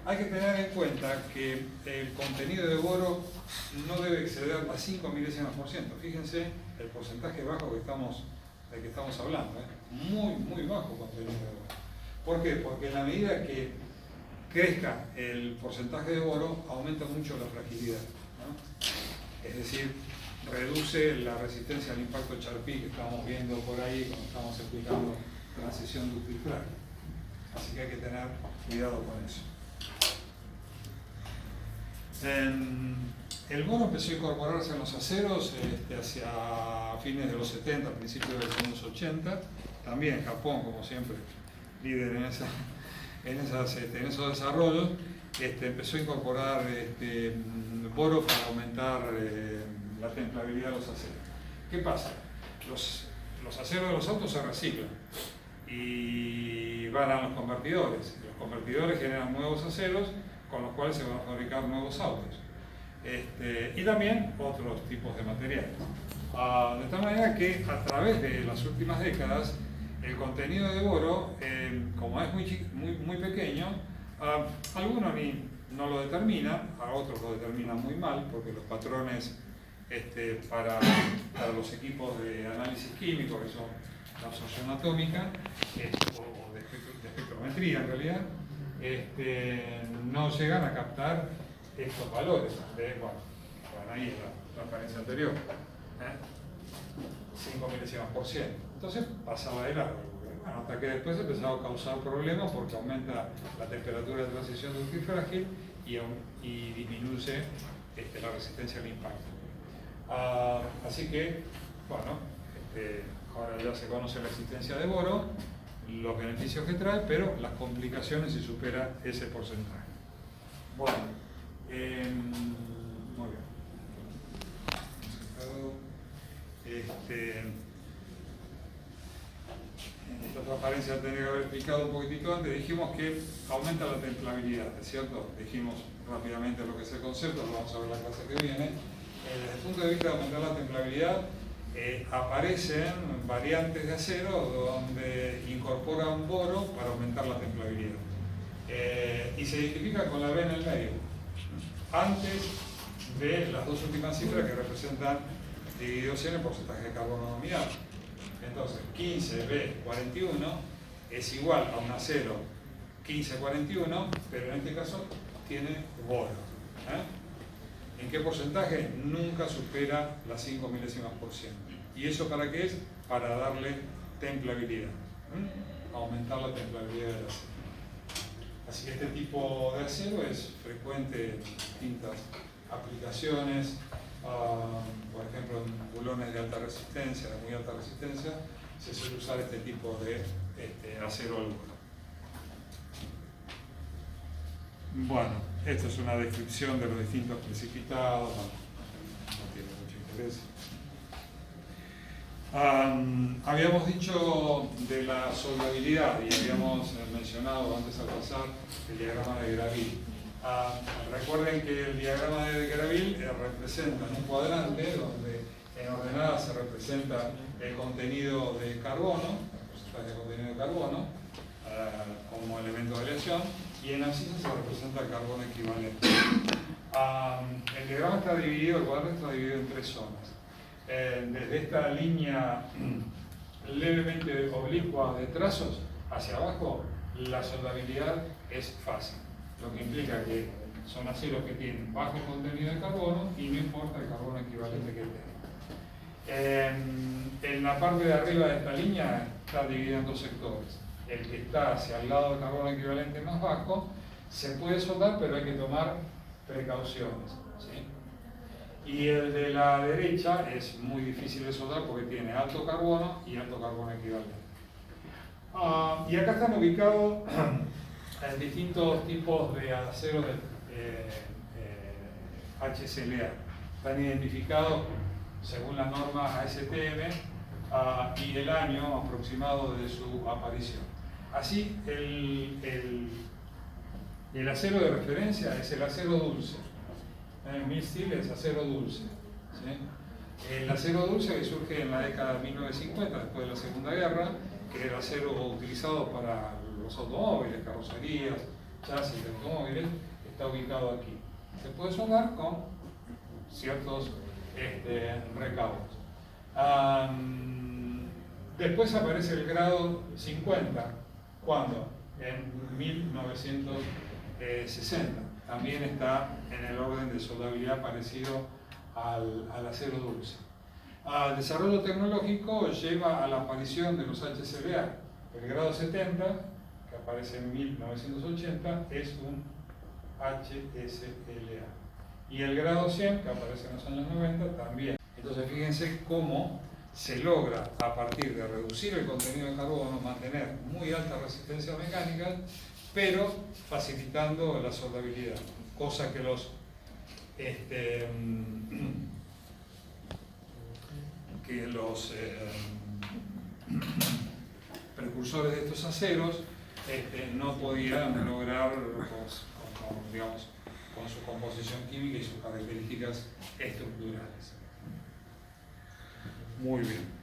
Hay que tener en cuenta que el contenido de boro no debe exceder las 5 milésimas%. Fíjense el porcentaje bajo del que estamos hablando, muy bajo contenido de boro. ¿Por qué? Porque en la medida que crezca el porcentaje de boro, aumenta mucho la fragilidad, ¿no? Es decir, reduce la resistencia al impacto Charpy que estamos viendo por ahí cuando estamos explicando transición ductil-frágil. Así que hay que tener cuidado con eso. El boro empezó a incorporarse en los aceros hacia fines de los 70, principios de los años 80. También Japón, como siempre, líder en esos desarrollos, empezó a incorporar boro para aumentar la templabilidad de los aceros. ¿Qué pasa? Los aceros de los autos se reciclan y van a los convertidores. Los convertidores generan nuevos aceros con los cuales se van a fabricar nuevos autos. Y también otros tipos de materiales. De tal manera que a través de las últimas décadas, el contenido de boro, como es muy pequeño, algunos no lo determinan, a otros lo determinan muy mal, porque los patrones para los equipos de análisis químico, que son la absorción atómica, o de espectrometría en realidad, no llegan a captar estos valores. Bueno, ahí es la transparencia anterior, 5 milésimas%. Entonces pasaba de largo. Bueno, hasta que después empezaba a causar problemas porque aumenta la temperatura de transición ductil-frágil y disminuye la resistencia al impacto. Así que, bueno, ahora ya se conoce la existencia de boro, los beneficios que trae, pero las complicaciones si supera ese porcentaje. Bueno, Muy bien. Esta transparencia tendría que haber explicado un poquitito antes. Dijimos que aumenta la templabilidad, ¿es cierto? Dijimos rápidamente lo que es el concepto, lo vamos a ver en la clase que viene. Desde el punto de vista de aumentar la templabilidad, aparecen variantes de acero donde incorpora un boro para aumentar la templabilidad. Y se identifica con la B en el medio, antes de las dos últimas cifras que representan divididos en el porcentaje de carbono nominal. Entonces, 15B41 es igual a un acero 1541, pero en este caso tiene boro. ¿En qué porcentaje? Nunca supera las 5 milésimas por ciento. ¿Y eso para qué es? Para darle templabilidad. Aumentar la templabilidad del acero. Así que este tipo de acero es frecuente en distintas aplicaciones. Por ejemplo, en bulones de alta resistencia, de muy alta resistencia, se suele usar este tipo de acero aluro. Bueno, esto es una descripción de los distintos precipitados, no tiene mucho interés. Habíamos dicho de la soldabilidad y habíamos mencionado antes al pasar el diagrama de Graville. Recuerden que el diagrama de Graville representa un cuadrante donde en ordenada se representa el contenido de carbono, el porcentaje de contenido de carbono como elemento de aleación, y en abscisa se representa el carbono equivalente. El diagrama está dividido, el cuadrante está dividido en tres zonas. Desde esta línea levemente oblicua de trazos hacia abajo, la soldabilidad es fácil, lo que implica que son aceros que tienen bajo contenido de carbono y no importa el carbono equivalente que tengan. En la parte de arriba de esta línea está dividida en dos sectores. El que está hacia el lado del carbono equivalente más bajo se puede soldar, pero hay que tomar precauciones, ¿sí? Y el de la derecha es muy difícil de soldar porque tiene alto carbono y alto carbono equivalente. Y acá están ubicados distintos tipos de acero de HCLA. Están identificados según la norma ASTM y el año aproximado de su aparición. Así, el acero de referencia es el acero dulce. El mild steel es acero dulce. ¿Sí? El acero dulce que surge en la década de 1950, después de la Segunda Guerra, que era el acero utilizado para los automóviles, carrocerías, chasis de automóviles, está ubicado aquí. Se puede soldar con ciertos recaudos. Después aparece el grado 50, ¿cuándo? En 1960. También está en el orden de soldabilidad parecido al acero dulce. El desarrollo tecnológico lleva a la aparición de los HCLA. El grado 70, que aparece en 1980, es un HSLA. Y el grado 100, que aparece en los años 90, también. Entonces fíjense cómo se logra, a partir de reducir el contenido de carbono, mantener muy alta resistencia mecánica, pero facilitando la soldabilidad, cosa que los precursores de estos aceros no podían lograr con su composición química y sus características estructurales. Muy bien.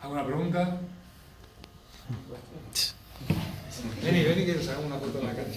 ¿Alguna pregunta? Vení, que les hagamos una foto en la cancha.